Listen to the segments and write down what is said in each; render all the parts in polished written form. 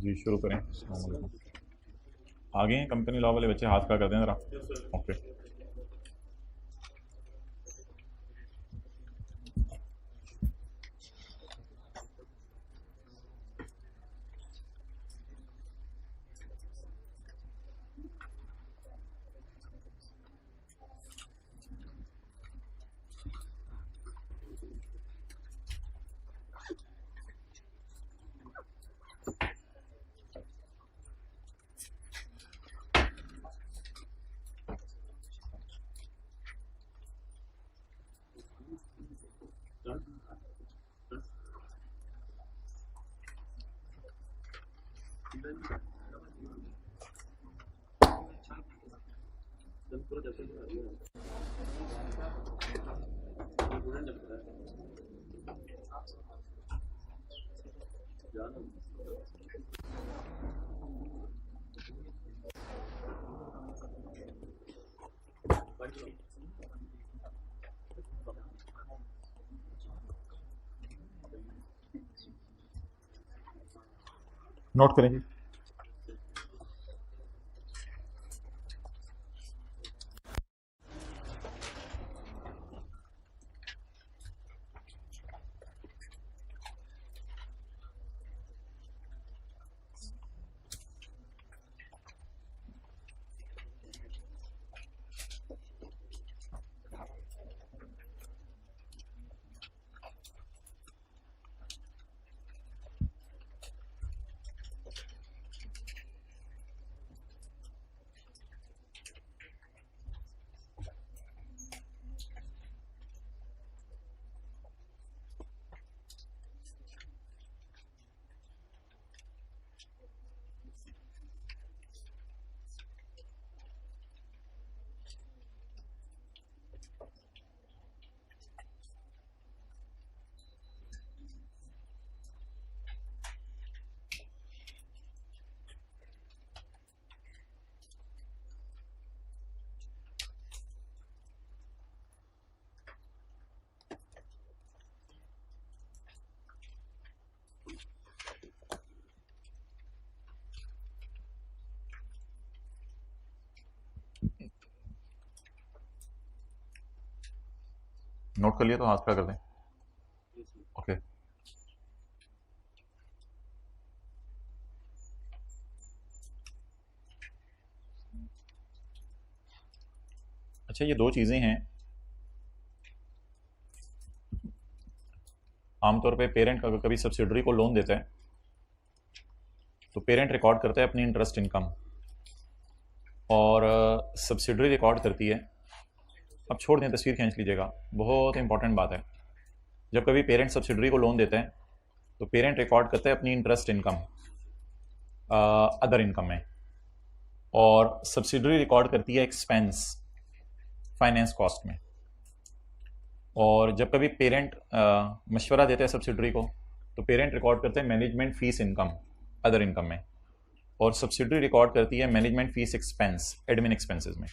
जी शुरू करें। अस्सलाम वालेकुम। आगे हैं कंपनी लॉ वाले बच्चे, हाथ खड़ा कर दें ज़रा। ओके। नोट करेंगे। नोट कर लिया तो हाथ खड़ा कर दें। ओके। अच्छा, ये दो चीज़ें हैं। आमतौर पे पेरेंट अगर कभी सब्सिडरी को लोन देता है तो पेरेंट रिकॉर्ड करता है अपनी इंटरेस्ट इनकम और सब्सिडरी रिकॉर्ड करती है। अब छोड़ दें, तस्वीर खींच लीजिएगा, बहुत इंपॉर्टेंट बात है। जब कभी पेरेंट सब्सिडरी को लोन देते हैं तो पेरेंट रिकॉर्ड करता है अपनी इंटरेस्ट इनकम अदर इनकम में, और सब्सिडरी रिकॉर्ड करती है एक्सपेंस फाइनेंस कॉस्ट में। और जब कभी पेरेंट मशवरा देता है सब्सिडरी को तो पेरेंट रिकॉर्ड करते हैं management fees income other income में, और सब्सिडरी रिकॉर्ड करती है management fees expense admin expenses में।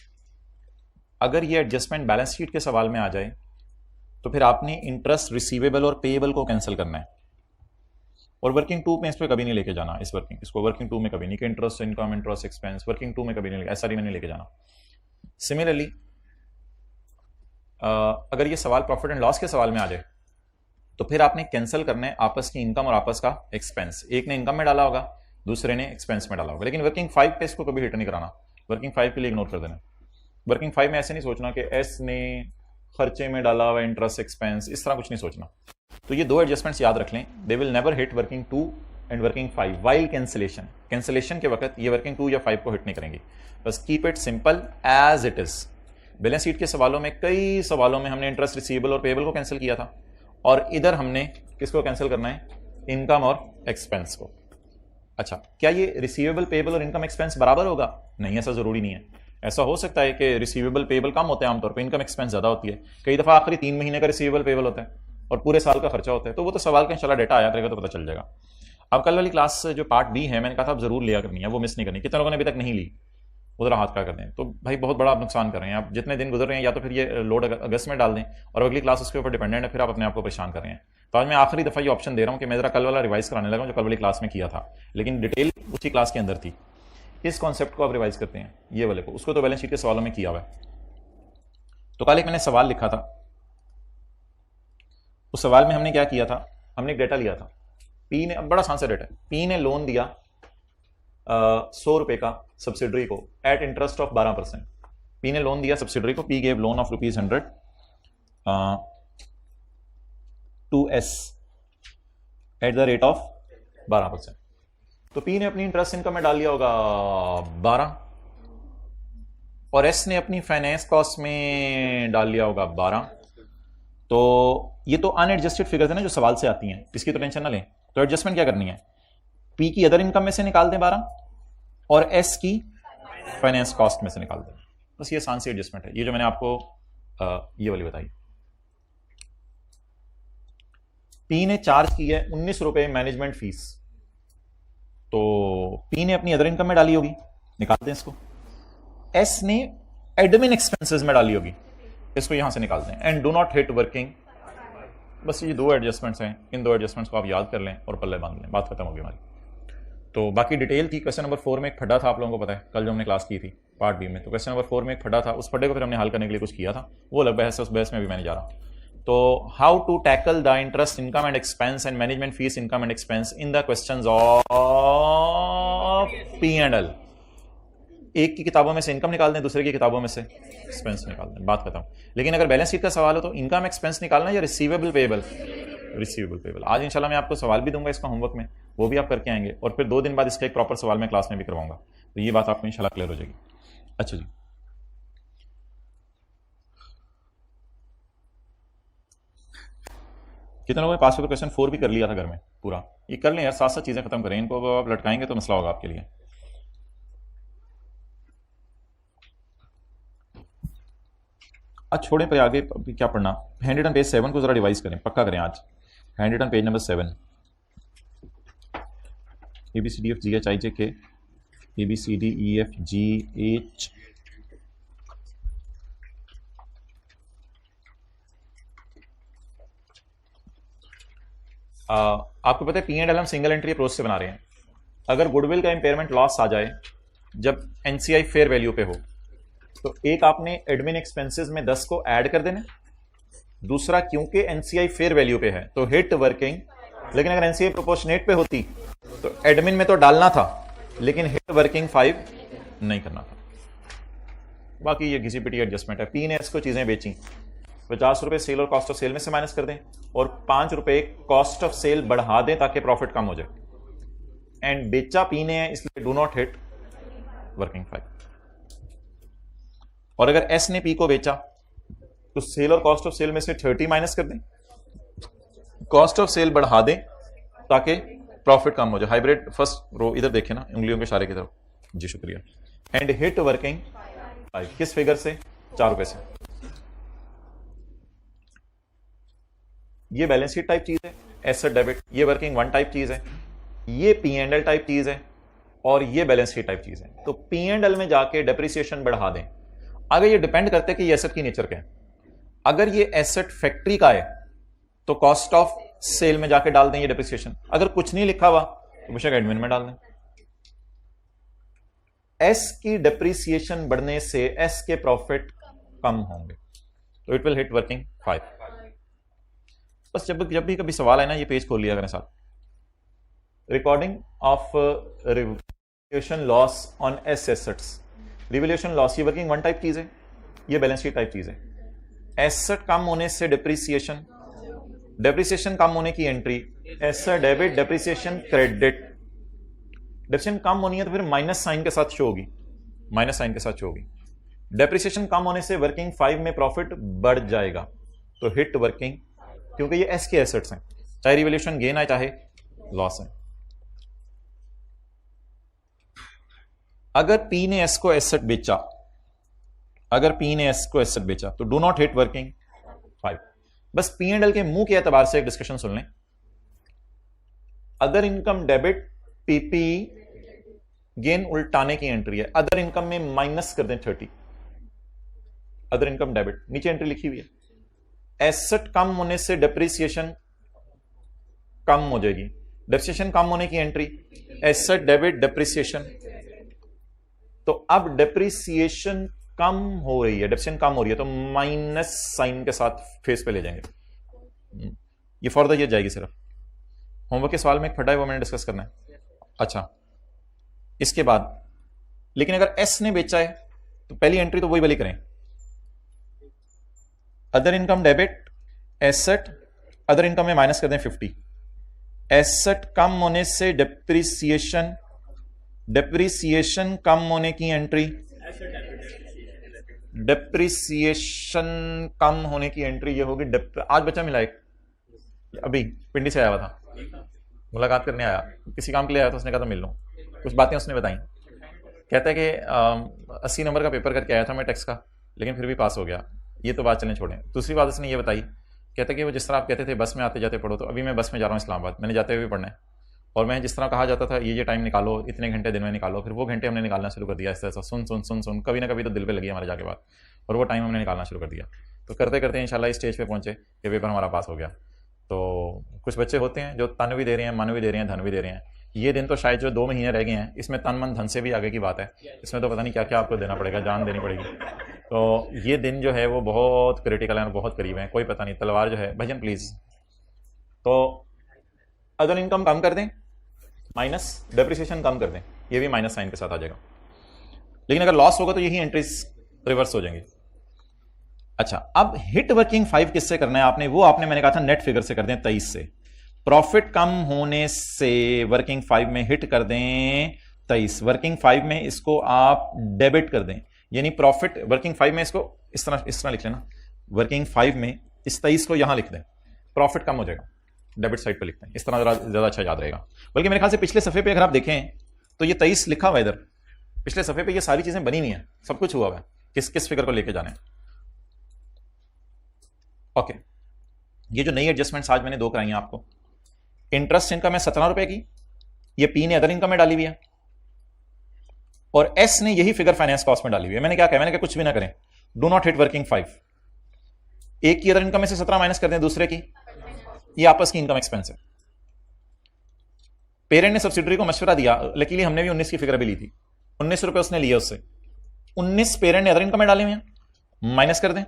अगर ये एडजस्टमेंट बैलेंस शीट के सवाल में आ जाए तो फिर आपने इंटरेस्ट रिसीवेबल और पेएबल को कैंसिल करना है, और वर्किंग टू में इस पर कभी नहीं लेके जाना। इसको वर्किंग टू में कभी नहीं कि interest income interest expense, working two में कभी नहीं, ऐसा में नहीं लेके जाना। सिमिलरली अगर ये सवाल प्रॉफिट एंड लॉस के सवाल में आ जाए तो फिर आपने कैंसिल करना है आपस की इनकम और आपस का एक्सपेंस। एक ने इनकम में डाला होगा, दूसरे ने एक्सपेंस में डाला होगा, लेकिन वर्किंग 5 पे इसको कभी हिट नहीं कराना। वर्किंग 5 के लिए इग्नोर कर देना। वर्किंग 5 में ऐसे नहीं सोचना कि एस ने खर्चे में डाला हुआ इंटरेस्ट एक्सपेंस, इस तरह कुछ नहीं सोचना। तो ये दो एडजस्टमेंट्स याद रख लें, they will never hit working 2 and working 5 while cancellation. Cancellation के वक्त ये वर्किंग 2 या 5 को हिट नहीं करेंगी। बस keep it simple as it is. Balance sheet के सवालों में कई सवालों में हमने इंटरेस्ट रिसीवेबल और पेएबल को कैंसिल किया था, और इधर हमने किसको कैंसिल करना है, इनकम और एक्सपेंस को। अच्छा, क्या ये रिसीवेबल पेएबल और इनकम एक्सपेंस बराबर होगा? नहीं, ऐसा जरूरी नहीं है। ऐसा हो सकता है कि रिसीवेबल पेएबल कम होते हैं आमतौर पर, इनकम एक्सपेंस ज्यादा होती है। कई दफा आखिरी 3 महीने का रिसीवेबल पेएबल होता है और पूरे साल का खर्चा होता है। तो वो तो सवाल का इंशाल्लाह डेटा आया करेगा तो पता चल जाएगा। अब कल वाली क्लास जो पार्ट बी है, मैंने कहा था अब जरूर लिया करनी है, वो मिस नहीं करनी। कितने लोगों ने अभी तक नहीं ली? उधर हाथ खड़ा कर दें, तो भाई बहुत बड़ा आप नुकसान कर रहे हैं। आप जितने दिन गुजर रहे हैं या तो फिर ये लोड अगस्त में डाल दें और अगली क्लास उसके ऊपर डिपेंडेंट है, फिर आप अपने आप को परेशान कर रहे हैं। तो आज मैं आखिरी दफ़ा ये ऑप्शन दे रहा हूँ कि मैं ज़रा कल वाला रिवाइज कराने लगा जो कल वाली क्लास में किया था, लेकिन डिटेल उसी क्लास के अंदर थी। इस कॉन्सेप्ट को आप रिवाइज करते हैं, ये वाले को, उसको तो बैलेंस शीट के सवालों में किया हुआ है। तो कल एक मैंने सवाल लिखा था, उस सवाल में हमने क्या किया था, हमने एक डेटा लिया था। पी ने, बड़ा आसान सा डेटा है, पी ने लोन दिया 100 रुपए का सब्सिडरी को एट इंटरेस्ट ऑफ 12%। पी ने लोन दिया सब्सिडरी को, P gave loan of ₹100 to S at the rate of 12%। तो पी ने अपनी इंटरेस्ट इनकम में डाल लिया होगा 12 और एस ने अपनी फाइनेंस कॉस्ट में डाल लिया होगा 12। तो ये तो अनएडजस्टेड फिगर्स है ना जो सवाल से आती हैं, इसकी तो टेंशन ना लें। तो एडजस्टमेंट क्या करनी है, पी की अदर इनकम में से निकाल दें 12 और एस की फाइनेंस कॉस्ट में से निकाल दें। बस ये आसान सी एडजस्टमेंट है, ये जो मैंने आपको ये वाली बताई। पी ने चार्ज की है 19 रुपए मैनेजमेंट फीस, तो पी ने अपनी अदर इनकम में डाली होगी, निकाल दें इसको। एस ने एडमिन एक्सपेंसेस में डाली होगी, इसको यहां से निकाल दें। And do not hit working. बस ये 2 एडजस्टमेंट्स हैं, इन 2 एडजस्टमेंट्स को आप याद कर लें और पल्ले बांध लें, बात खत्म होगी हमारी। तो बाकी डिटेल थी। क्वेश्चन नंबर 4 में एक फड्डा था, आप लोगों को पता है कल जो हमने क्लास की थी पार्ट बी में। तो क्वेश्चन नंबर 4 में एक फड्डा था, उस फड्डे को फिर हमने हल करने के लिए कुछ किया था, वो अलग बहस है, उस बहस में भी मैंने जा रहा। तो how to tackle the interest income and expense and management fees income and expense in the questions of P and L. एक की किताबों में से इनकम निकाल दें, दूसरे की किताबों में से एक्सपेंस निकाल दें, बात खत्म। लेकिन अगर बैलेंस शीट का सवाल हो तो इनकम एक्सपेंस निकालना या रिसीवेबल पेएबल, रिसीवेबल पेएबल। आज इंशाल्लाह मैं आपको सवाल भी दूंगा इसका होमवर्क में, वो भी आप करके आएंगे और फिर 2 दिन बाद इसका एक प्रॉपर सवाल मैं क्लास में भी करवाऊंगा, तो ये बात आपको इंशाल्लाह क्लियर हो जाएगी। अच्छा जी, कितने लोगों ने पास पेपर क्वेश्चन 4 भी कर लिया था घर में पूरा? ये कर लें यार, साथ साथ चीजें खत्म करें, इनको आप लटकाएंगे तो मसला होगा आपके लिए। आज छोड़ें पे आगे क्या पढ़ना। हैंड रिटन पेज 7 को जरा रिवाइज करें, पक्का करें आज। Hand written page number 7, ABCDFGHIJK ABCDEFGH आपको पता है पी एंड एल हम सिंगल एंट्री अप्रोच से बना रहे हैं। अगर गुडविल का इंपेयरमेंट लॉस आ जाए जब एनसीआई फेयर वैल्यू पे हो, तो एक आपने एडमिन एक्सपेंसेस में 10 को ऐड कर देना, दूसरा क्योंकि एनसीआई फेयर वैल्यू पे है तो हिट वर्किंग, लेकिन अगर एनसीआई प्रोपोर्शनेट पे होती तो एडमिन में तो डालना था लेकिन हिट वर्किंग 5 नहीं करना था। बाकी ये घिसी पिटी एडजस्टमेंट है। पी ने इसको चीजें बेची, 50 रुपए सेल और कॉस्ट ऑफ सेल में से माइनस कर दें और 5 रुपए कॉस्ट ऑफ सेल बढ़ा दें ताकि प्रॉफिट कम हो जाए। एंड बेचा पी ने है इसलिए डू नॉट हिट वर्किंग 5। और अगर एस ने पी को बेचा तो सेल और कॉस्ट ऑफ सेल में से 30 माइनस कर दें, कॉस्ट ऑफ सेल बढ़ा दें ताकि प्रॉफिट कम हो जाए। हाइब्रिड फर्स्ट रो इधर देखें ना, उंगलियों के इशारे की तरफ, जी शुक्रिया। एंड हिट वर्किंग 5 किस फिगर से? 4 रुपए से। ये बैलेंस शीट टाइप चीज है, एसेट डेबिट, ये वर्किंग 1 टाइप चीज है, ये पी एंड एल टाइप चीज है और ये बैलेंस शीट टाइप चीज है। तो पी एंड एल में जाके डेप्रिसिएशन बढ़ा दें। अगर ये डिपेंड करते हैं कि ये एसेट की नेचर क्या है। अगर ये एसेट फैक्ट्री का है तो कॉस्ट ऑफ सेल में जाके डाल दें ये डेप्रिसिएशन। अगर कुछ नहीं लिखा हुआ तो बेशक एडमिन में डाल दें। एस की डेप्रिसिएशन बढ़ने से एस के प्रॉफिट कम होंगे, तो इट विल हिट वर्किंग 5। बस जब भी कभी सवाल है ना, ये पेज खोल लिया करें साथ। Recording of revaluation loss on S assets. Revaluation loss ये वर्किंग 1 टाइप चीज है, ये बैलेंस शीट टाइप चीज है। एसेट कम होने से डिप्रिसिएशन, डेप्रिसिएशन कम होने की entry, asset debit, depreciation credit. Depreciation कम होनी है तो फिर माइनस साइन के साथ शो होगी, माइनस साइन के साथ शो होगी। डेप्रिसिएशन कम होने से वर्किंग 5 में प्रॉफिट बढ़ जाएगा, तो हिट वर्किंग, क्योंकि ये एस के एसेट्स हैं, चाहे रिवैल्यूएशन गेन आए चाहे लॉस है। अगर पी ने एस को एसेट बेचा, अगर पी ने एस को एसेट बेचा तो डू नॉट हिट वर्किंग 5। बस पी एंड एल के मुंह के एतबार से एक डिस्कशन सुन लें। Other income debit PP gain उल्टाने की एंट्री है, अदर इनकम में माइनस कर दें 30, अदर इनकम डेबिट, नीचे एंट्री लिखी हुई है। एसेट कम होने से डेप्रिसिएशन कम हो जाएगी, डेप्रिसिएशन कम होने की एंट्री एसेट डेबिट डेप्रिसिएशन। तो अब डेप्रिसिएशन कम हो रही है, डेप्रिसिएशन कम हो रही है, तो माइनस साइन के साथ फेस पे ले जाएंगे, ये फॉर द ईयर जाएगी सिर्फ। होमवर्क के सवाल में एक फटा है, वो मैंने डिस्कस करना है। अच्छा, इसके बाद लेकिन अगर एस ने बेचा है तो पहली एंट्री तो वही वाली करें, other income debit asset, other income में माइनस कर दें 50, एसेट कम होने से डेप्रिसिएशन, डेप्रिसिएशन कम होने की एंट्री, डेप्रिसिएशन कम होने की एंट्री ये होगी। आज बच्चा मिला एक, अभी पिंडी से आया हुआ था, मुलाकात करने आया, किसी काम के लिए आया था, उसने कहा था मिल लूं, कुछ बातें उसने बताई। कहता है कि 80 नंबर का पेपर करके आया था मैं टैक्स का, लेकिन फिर भी पास हो गया। ये तो बात चलें छोड़ें। दूसरी बात उसने ये बताई, कहता है कि वो जिस तरह आप कहते थे बस में आते जाते पढ़ो, तो अभी मैं बस में जा रहा हूँ इस्लामाबाद, मैंने जाते हुए भी पढ़ना है, और मैं जिस तरह कहा जाता था ये टाइम निकालो, इतने घंटे दिन में निकालो, फिर वो घंटे हमने निकालना शुरू कर दिया इस तरह से, सुन सुन सुन सुन, कभी ना कभी तो दिल पे लगी हमारे जाके बात, और वो टाइम हमने निकालना शुरू कर दिया। तो करते करते इंशाल्लाह इस स्टेज पे पहुंचे कि पेपर हमारा पास हो गया। तो कुछ बच्चे होते हैं जो तन भी दे रहे हैं, मन भी दे रहे हैं, धन भी दे रहे हैं। ये दिन तो शायद जो 2 महीने रह गए हैं, इसमें तन मन धन से भी आगे की बात है, इसमें तो पता नहीं क्या क्या आपको देना पड़ेगा, जान देनी पड़ेगी। तो ये दिन जो है वो बहुत क्रिटिकल है और बहुत करीब है, कोई पता नहीं, तलवार जो है भजन प्लीज। तो अदर इनकम कम कर दें, माइनस डेप्रिसिएशन कम कर दें, ये भी माइनस साइन के साथ आ जाएगा, लेकिन अगर लॉस होगा तो यही एंट्रीज रिवर्स हो जाएंगी। अच्छा, अब हिट वर्किंग 5 किससे करना है आपने, वो आपने मैंने कहा था नेट फिगर से कर दें 23 से। प्रॉफिट कम होने से वर्किंग 5 में हिट कर दें 23, वर्किंग 5 में इसको आप डेबिट कर दें, यानी प्रॉफिट वर्किंग 5 में इसको इस तरह लिख लेना, वर्किंग 5 में इस 23 को यहां लिख दें, प्रॉफिट कम हो जाएगा, डेबिट साइड पे लिखते हैं, इस तरह ज्यादा अच्छा याद रहेगा। बल्कि मेरे ख्याल से पिछले सफे पे अगर आप देखें तो ये 23 लिखा हुआ है इधर, पिछले सफे पे ये सारी चीजें बनी हुई हैं, सब कुछ हुआ हुआ है, किस किस फिगर को लेके जाने। ओके, ये जो नई एडजस्टमेंट्स आज मैंने 2 कराई हैं आपको, इंटरेस्ट इनकम है 17 रुपए की, ये पी ने अदर इनकम में डाली हुई है, और एस ने यही फिगर फाइनेंस कॉस्ट में डाली हुई है। मैंने क्या कहा, मैंने कहा कुछ भी ना करें, डू नॉट हिट वर्किंग 5, एक की अदर इनकम में से 17 माइनस कर दें, दूसरे की, ये आपस की इनकम एक्सपेंस है। पेरेंट ने सब्सिडरी को मशवरा दिया, लकीली हमने भी 19 की फिगर भी ली थी, 19 रुपए उसने लिए उससे, 19 पेरेंट ने अदर इनकम में डाले हुए हैं, माइनस कर दें,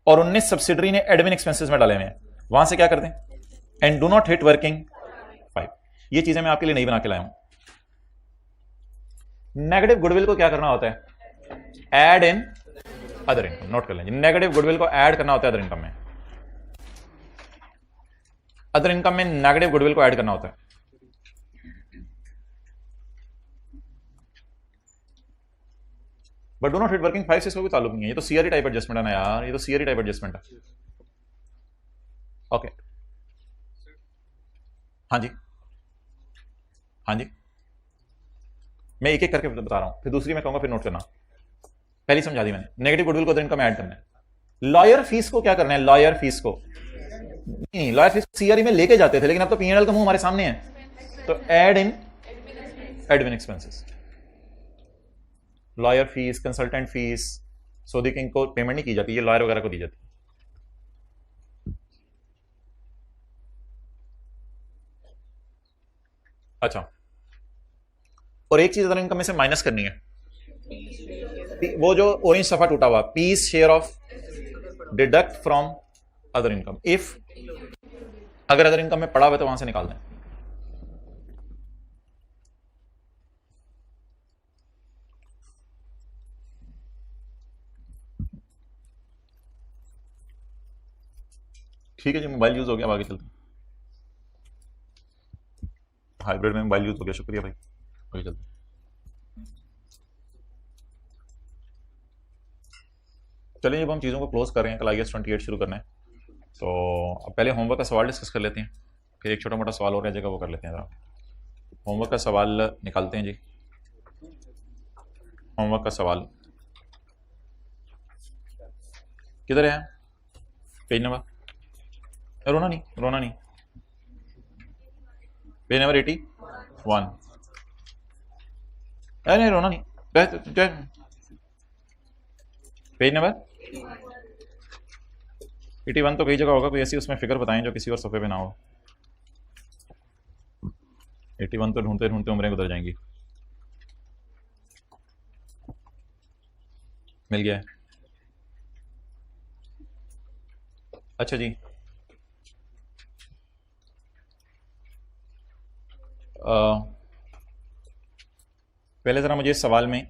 और 19 सब्सिडरी ने एडमिन एक्सपेंसेस में डाले हुए हैं, वहां से क्या कर दें, and do not hit working 5। ये चीजें मैं आपके लिए नहीं बना के लाया हूं। नेगेटिव गुडविल को क्या करना होता है, add in other income, note कर लेंगे, नेगेटिव गुडविल को ऐड करना होता है अदर इनकम में, अदर इनकम में नेगेटिव गुडविल को ऐड करना होता है। But do not hit working 5 से इसका कोई ताल्लुक नहीं है, ये तो सीआरई टाइप एडजस्टमेंट है ना यार, ये तो सीआरई टाइप एडजस्टमेंट है। ओके, हाँ जी, हाँ जी, मैं एक एक करके बता रहा हूं, फिर दूसरी मैं कहूंगा, फिर नोट करना। पहली समझा दी मैंने, नेगेटिव गुडविल को अदर इनकम में ऐड करना है। लॉयर फीस को क्या करना है, लॉयर फीस को नहीं, लॉयर फीस सीआरई में लेके जाते थे, लेकिन अब तो पीएनएल का मुंह हमारे सामने है, तो add in admin expenses, lawyer fees, consultant fees, Saudi king को पेमेंट नहीं की जाती, ये लॉयर वगैरह को दी जाती। अच्छा, और एक चीज अदर इनकम में से माइनस करनी है, वो जो ऑरेंज सफा टूटा हुआ, P's share of deduct from other income, if अगर अदर इनकम में पड़ा हुआ तो वहां से निकाल दें। ठीक है जी, मोबाइल यूज हो गया, आगे चलते हैं। हाइब्रिड में मोबाइल यूज हो गया, शुक्रिया भाई, आगे चलते हैं। चलिए, जब हम चीज़ों को क्लोज कर रहे हैं, कल IAS 28 शुरू करना है, तो अब पहले होमवर्क का सवाल डिस्कस कर लेते हैं, फिर एक छोटा मोटा सवाल और रह जाएगा, वो कर लेते हैं जरा। होमवर्क का सवाल निकालते हैं जी, होमवर्क का सवाल किधर है, पेज नंबर, रोना नहीं, रोना नहीं, पेज नंबर 81। अरे रोना नहीं, पेज नंबर 81 तो कई जगह होगा, कोई ऐसी उसमें फिगर बताएं जो किसी और सफ़े पे ना हो। 81 तो ढूंढते ढूंढते उम्रें गुजर जाएंगी। मिल गया है। अच्छा जी, पहले ज़रा मुझे इस सवाल में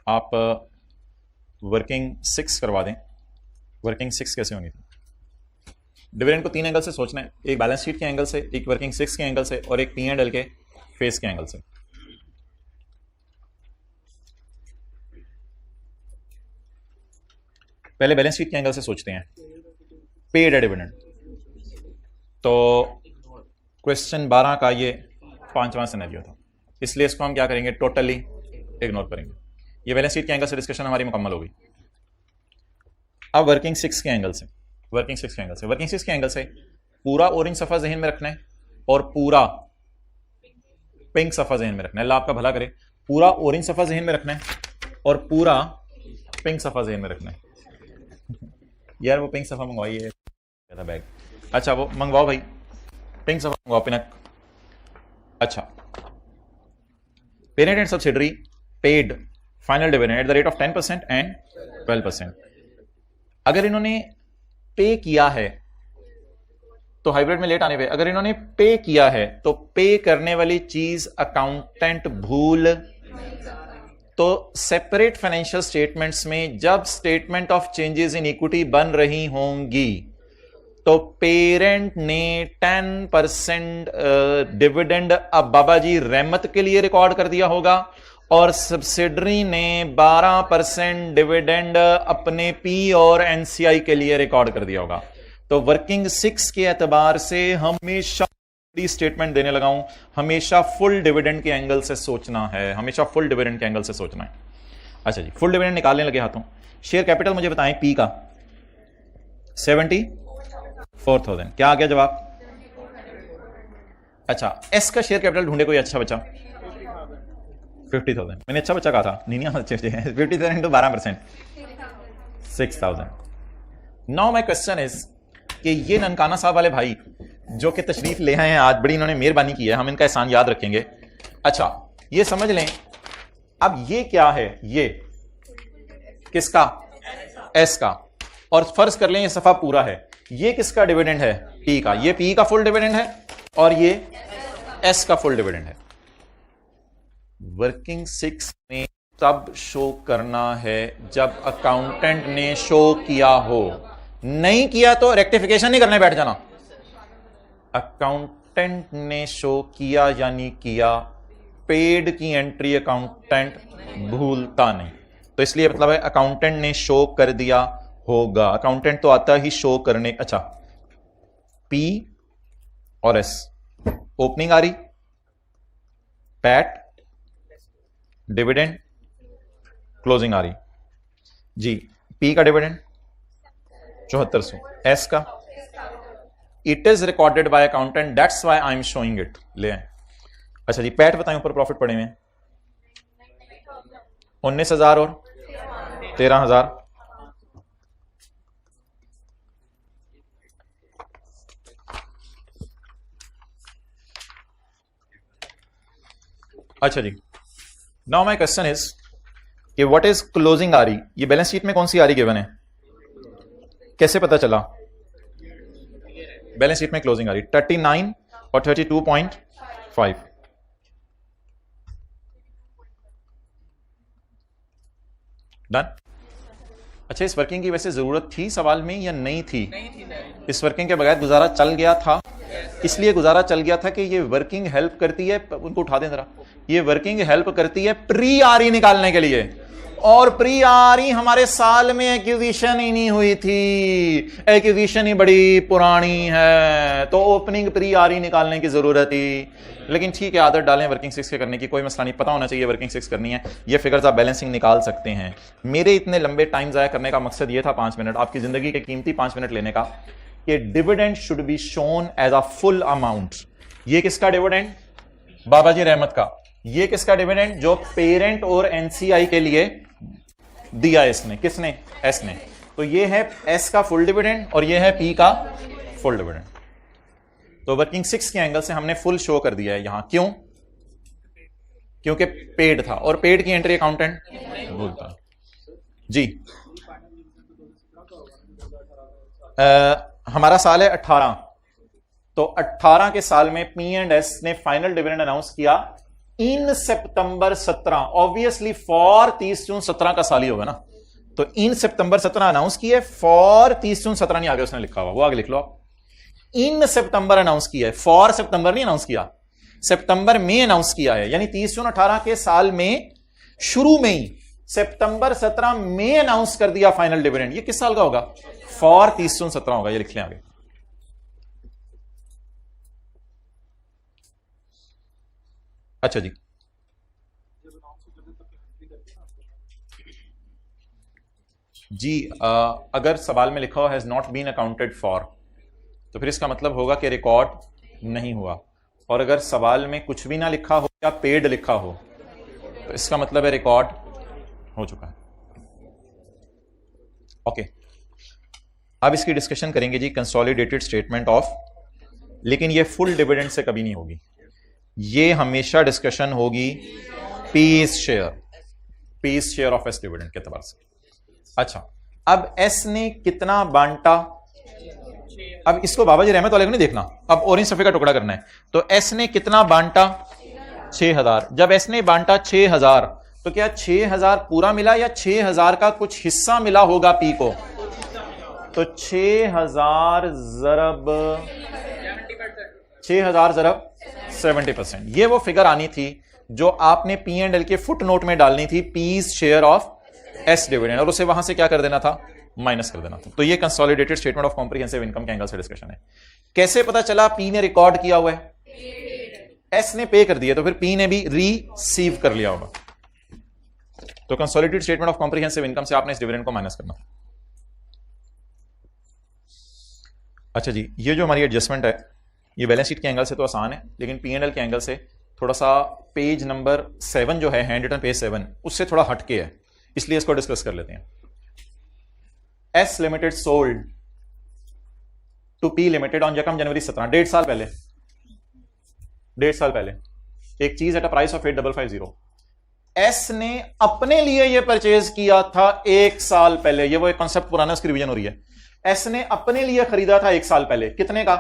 आप वर्किंग 6 करवा दें। वर्किंग 6 कैसे होनी थी? डिविडेंड को 3 एंगल से सोचना है, एक बैलेंस शीट के एंगल से, एक वर्किंग 6 के एंगल से और एक P&L के फेस के एंगल से। पहले बैलेंस शीट के एंगल से सोचते हैं। पेड डिविडेंड, तो क्वेश्चन 12 का ये 5वां सिनेरियो था, इसलिए इसको हम क्या करेंगे, टोटली इग्नोर करेंगे। ये बैलेंस शीट के एंगल से डिस्कशन हमारी मुकम्मल हो गई। अब वर्किंग 6 के एंगल से, वर्किंग 6 के एंगल से, वर्किंग 6 के एंगल से पूरा ऑरेंज सफा जहन में रखना है और पूरा पिंक सफा जहन में रखना है। अल्लाह आपका भला करे। पूरा ऑरेंज सफा जहन में रखना है और पूरा पिंक सफा जहन में रखना है। यार वो पिंक सफा मंगवाइए था बैग। अच्छा वो मंगवाओ भाई, पिंक सफा मंगवाओ, पिनक। अच्छा, parent and subsidiary paid final dividend at the rate of 10% and 12%। अगर इन्होंने पे किया है तो हाइब्रिड में लेट आने पे, अगर इन्होंने पे किया है तो पे करने वाली चीज अकाउंटेंट भूल, तो सेपरेट फाइनेंशियल स्टेटमेंट्स में जब statement of changes in equity बन रही होंगी तो पेरेंट ने 10% डिविडेंड अब बाबा जी रहमत के लिए रिकॉर्ड कर दिया होगा और सब्सिडरी ने 12% डिविडेंड अपने पी और एनसीआई के लिए रिकॉर्ड कर दिया होगा। तो वर्किंग 6 के एतबार से हमेशा स्टेटमेंट देने लगा हूं, हमेशा फुल डिविडेंड के एंगल से सोचना है, हमेशा फुल डिविडेंड के एंगल से सोचना है। अच्छा जी, फुल डिविडेंड निकालने लगे हाथों। शेयर कैपिटल मुझे बताएं पी का 74,000, क्या आ गया जवाब? अच्छा, एस का शेयर कैपिटल ढूंढे कोई अच्छा बच्चा। 50,000, मैंने अच्छा बच्चा कहा था, नहीं 50,000 into 12%, 6,000। Now my question is कि ये ननकाना साहब वाले भाई जो कि तशरीफ ले आए हैं आज, बड़ी इन्होंने मेहरबानी की है, हम इनका एहसान याद रखेंगे। अच्छा ये समझ लें, अब ये क्या है, ये किसका? एस का। और फर्ज कर लें ये सफा पूरा है, ये किसका डिविडेंड है? पी का। ये पी का फुल डिविडेंड है और ये एस का फुल डिविडेंड है। वर्किंग 6 में तब शो करना है जब अकाउंटेंट ने शो किया हो, नहीं किया तो रेक्टिफिकेशन नहीं करने बैठ जाना। अकाउंटेंट ने शो किया यानी किया, पेड की एंट्री अकाउंटेंट भूलता नहीं, तो इसलिए मतलब है अकाउंटेंट ने शो कर दिया होगा। अकाउंटेंट तो आता ही शो करने। अच्छा, पी और एस, ओपनिंग आ रही, पैट, डिविडेंड, क्लोजिंग आ रही जी। पी का डिविडेंड 7400, एस का it is recorded by accountant, that's why I am showing it. ले आए। अच्छा जी, पैट बताएं, ऊपर प्रॉफिट पड़े हुए 19,000 और 13,000। अच्छा जी, नाउ माय क्वेश्चन इज कि व्हाट इज क्लोजिंग आ रही, ये बैलेंस शीट में कौन सी आ रही गिवन है, कैसे पता चला? बैलेंस शीट में क्लोजिंग आ रही 39 और 32.5। डन। अच्छा, इस वर्किंग की वैसे जरूरत थी सवाल में या नहीं थी? इस वर्किंग के बगैर गुजारा चल गया था, इसलिए गुजारा चल गया था कि ये वर्किंग हेल्प करती है, उनको उठा दें जरा, ये वर्किंग हेल्प करती है प्री आरई निकालने के लिए, और प्री आरई हमारे साल में एक्विजिशन ही नहीं हुई थी, एक्विजिशन ही बड़ी पुरानी है, तो ओपनिंग प्री आरई निकालने की जरूरत थी। लेकिन ठीक है, आदत डालें वर्किंग 6 के करने की, कोई मसला नहीं, पता होना चाहिए वर्किंग 6 करनी है, ये फिगर्स आप बैलेंसिंग निकाल सकते हैं। मेरे इतने लंबे टाइम जाया करने का मकसद ये था 5 मिनट, आपकी जिंदगी के कीमती 5 मिनट लेने का, कि dividend should be shown as a full amount. ये किसका डिविडेंड? बाबा जी रहमत का। ये किसका डिविडेंड? जो पेरेंट और एनसीआई के लिए दिया इसने, किसने? एस ने। तो ये है एस का फुल डिविडेंड और ये है पी का फुल डिविडेंड। तो वर्किंग 6 के एंगल से हमने फुल शो कर दिया है यहां। क्यों? क्योंकि पेड था और पेड की एंट्री अकाउंटेंट भूलता जी। हमारा साल है 18, तो 18 के साल में पी एंड एस ने फाइनल डिविडेंड अनाउंस किया इन सितंबर 17। ऑब्वियसली फॉर 30 जून 17 का साल ही होगा ना, तो इन सितंबर 17 अनाउंस किया। फॉर 30 जून 17 नहीं आगे उसने लिखा हुआ, वो आगे लिख लो आप। इन सितंबर अनाउंस किया है, फॉर सितंबर नहीं अनाउंस किया, सितंबर में अनाउंस किया है। यानी 30 जून 18 के साल में शुरू में ही सितंबर 17 में अनाउंस कर दिया फाइनल डिविडेंड। ये किस साल का होगा? फॉर 30 जून 17 होगा, ये लिख लें आगे। अच्छा जी, जी अगर सवाल में लिखा हो has not been accounted for, तो फिर इसका मतलब होगा कि रिकॉर्ड नहीं हुआ। और अगर सवाल में कुछ भी ना लिखा हो या पेड लिखा हो, तो इसका मतलब है रिकॉर्ड हो चुका है। ओके, अब इसकी डिस्कशन करेंगे जी कंसोलिडेटेड स्टेटमेंट ऑफ, लेकिन ये फुल डिविडेंड से कभी नहीं होगी, ये हमेशा डिस्कशन होगी P's share of S dividend के एतबार से। अच्छा, अब एस ने कितना बांटा? अब इसको बाबा जी रहमत वाले को नहीं देखना, अब ऑरेंज सफेद का टुकड़ा करना है। तो एस ने कितना बांटा? 6000। जब एस ने बांटा 6000, तो क्या 6000 पूरा मिला या 6000 का कुछ हिस्सा मिला होगा पी को? तो 6000 जरब 70%, ये वो फिगर आनी थी जो आपने पी एंड एल के फुट नोट में डालनी थी, P's share of S dividend, और उसे वहां से क्या कर देना था? माइनस कर देना था। तो ये consolidated statement of comprehensive income के एंगल से डिस्कशन है। कैसे पता चला पी ने रिकॉर्ड किया हुआ है? एस ने पे कर दिया, तो फिर पी ने भी रिसीव कर लिया होगा। तो consolidated statement of comprehensive income से आपने इस डिविडेंड को माइनस करना। अच्छा जी, ये जो हमारी एडजस्टमेंट है, ये बैलेंस शीट के एंगल से तो आसान है, लेकिन पी एंड एल के एंगल से थोड़ा सा पेज नंबर 7 जो है, हैंड रिटन पेज 7, उससे थोड़ा हटके है, इसलिए इसको डिस्कस कर लेते हैं। S limited sold to P limited on यकम जनवरी 17, 1.5 साल पहले, 1.5 साल पहले एक चीज at a price of 8550। S ने अपने लिए यह परचेज किया था 1 साल पहले, ये वो एक कॉन्सेप्ट पुराना, उसकी रिवीजन हो रही है। एस ने अपने लिए खरीदा था 1 साल पहले, कितने का?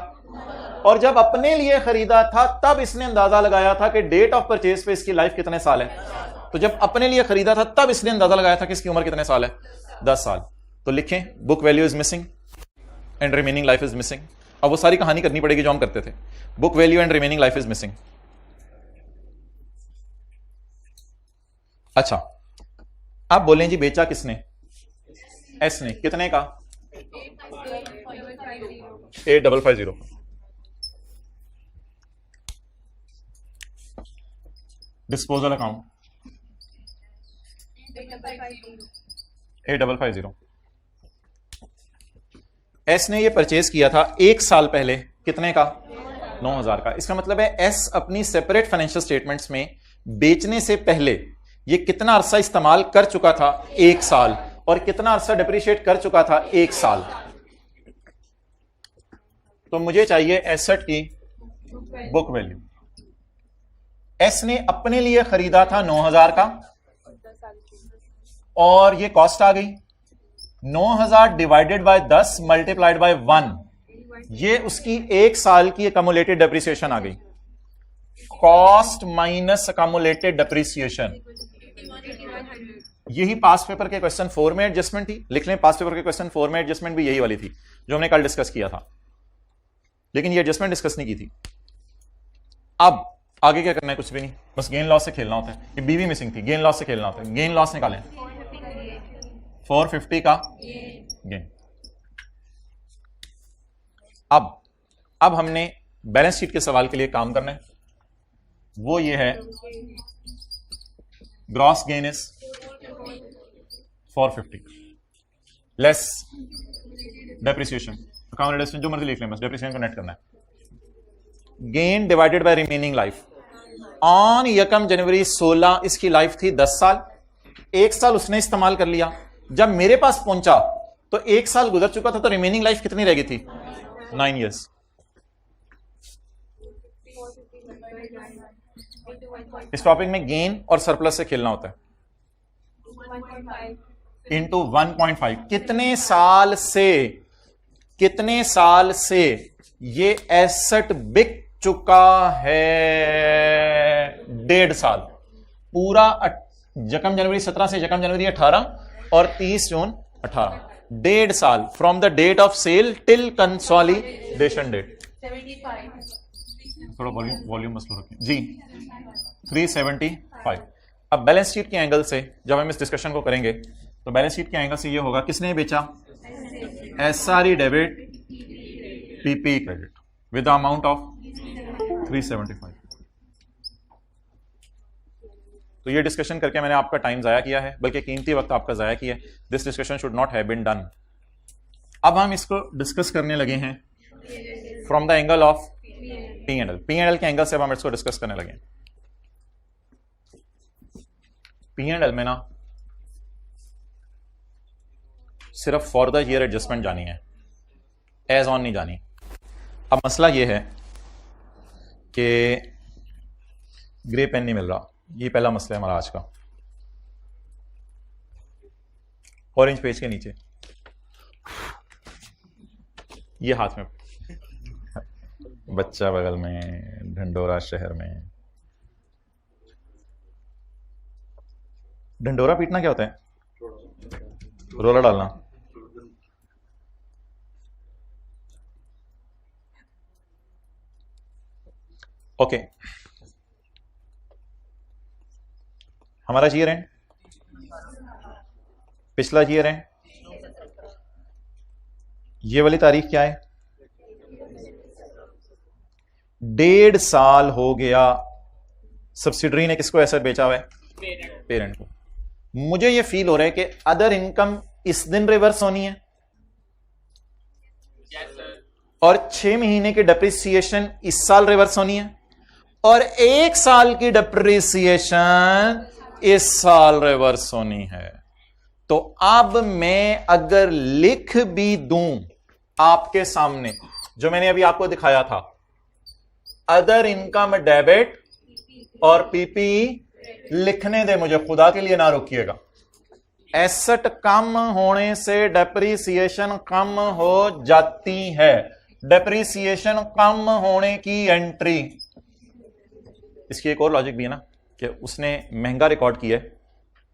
और जब अपने लिए खरीदा था तब इसने अंदाजा लगाया था कि डेट ऑफ परचेज पे इसकी लाइफ कितने साल है। तो जब अपने लिए खरीदा था तब इसने अंदाजा लगाया था कि इसकी उम्र कितने साल है? 10 साल। तो लिखें book value is missing and remaining life is missing. अब वो सारी कहानी करनी पड़ेगी जो हम करते थे, book value and remaining life is missing. अच्छा, आप बोलें जी बेचा किसने? एस ने, कितने का? 8550। Disposal account 8550। एस ने ये परचेज किया था 1 साल पहले, कितने का? 9000 का। इसका मतलब है एस अपनी सेपरेट फाइनेंशियल स्टेटमेंट्स में बेचने से पहले ये कितना अरसा इस्तेमाल कर चुका था? 1 साल। और कितना अरसा डिप्रिशिएट कर चुका था? 1 साल। तो मुझे चाहिए एसेट की बुक वैल्यू। एस ने अपने लिए खरीदा था 9000 का, और ये कॉस्ट आ गई 9000 डिवाइडेड बाय 10 मल्टीप्लाइड बाय 1, ये उसकी 1 साल की अकमुलेटेड डेप्रिसिएशन आ गई। कॉस्ट माइनस अकमुलेटेड डेप्रिसिएशन, यही पास्ट पेपर के क्वेश्चन 4 में एडजस्टमेंट थी। लिख लें, पास्ट पेपर के क्वेश्चन 4 में एडजस्टमेंट भी यही वाली थी जो हमने कल डिस्कस किया था, लेकिन ये एडजस्टमेंट डिस्कस नहीं की थी। अब आगे क्या करना है? कुछ भी नहीं, बस गेन लॉस से खेलना होता है। ये बीवी मिसिंग थी, गेन लॉस से खेलना होता है। गेन लॉस निकालें, 450 का गेन। अब हमने बैलेंस शीट के सवाल के लिए काम करना है, वो ये है gross gain is 450 less depreciation, account जो मर्जी लिख लें, बस डेप्रिसिएशन को नेट करना है। Gain divided by remaining life, on 1 जनवरी 16 इसकी लाइफ थी 10 साल, 1 साल उसने इस्तेमाल कर लिया। जब मेरे पास पहुंचा तो 1 साल गुजर चुका था, तो रिमेनिंग लाइफ कितनी रह गई थी? 9 ईयर्स। इस टॉपिक में गेन और सरप्लस से खेलना होता है। इंटू 1.5। कितने साल से ये एसेट बिक चुका है? 1.5 साल। पूरा 1 जनवरी 17 से 1 जनवरी 18 और 30 जून 18, 1.5 साल from the date of sale till consolidation date. 75। थोड़ा वॉल्यूम मसला रखें जी। 375। अब बैलेंस शीट के एंगल से जब हम इस डिस्कशन को करेंगे तो बैलेंस शीट के एंगल से ये होगा, किसने बेचा? SRE debit, PP credit with the amount of 375। तो ये डिस्कशन करके मैंने आपका टाइम जाया किया है, बल्कि कीमती वक्त आपका जाया किया है। This discussion should not have been done. अब हम इसको डिस्कस करने लगे हैं from the angle of P and L. P and L के एंगल से अब हम इसको डिस्कस करने लगे। पी एंड एल में ना सिर्फ फॉर द ईयर एडजस्टमेंट जानी है, एज ऑन नहीं जानी। अब मसला यह है कि ग्रे पेन नहीं मिल रहा, ये पहला मसला है हमारा आज का। ऑरेंज पेज के नीचे ये हाथ में, बच्चा बगल में, ढंडोरा शहर में। ढंडोरा पीटना क्या होता है? रोला डालना। ओके, हमारा ईयर है, पिछला ईयर है, ये वाली तारीख क्या है? 1.5 साल हो गया सब्सिडरी ने किसको एसेट बेचा हुआ है? पेरेंट को। मुझे ये फील हो रहा है कि अदर इनकम इस दिन रिवर्स होनी है और 6 महीने की डिप्रिसिएशन इस साल रिवर्स होनी है और 1 साल की डिप्रिसिएशन इस साल रिवर्स होनी है। तो अब मैं अगर लिख भी दूं आपके सामने, जो मैंने अभी आपको दिखाया था, अदर इनकम डेबिट और पीपी लिखने दे मुझे, खुदा के लिए ना रोकिएगा। एसेट कम होने से डेप्रिसिएशन कम हो जाती है, डेप्रिसिएशन कम होने की एंट्री। इसकी एक और लॉजिक भी है ना कि उसने महंगा रिकॉर्ड किया है,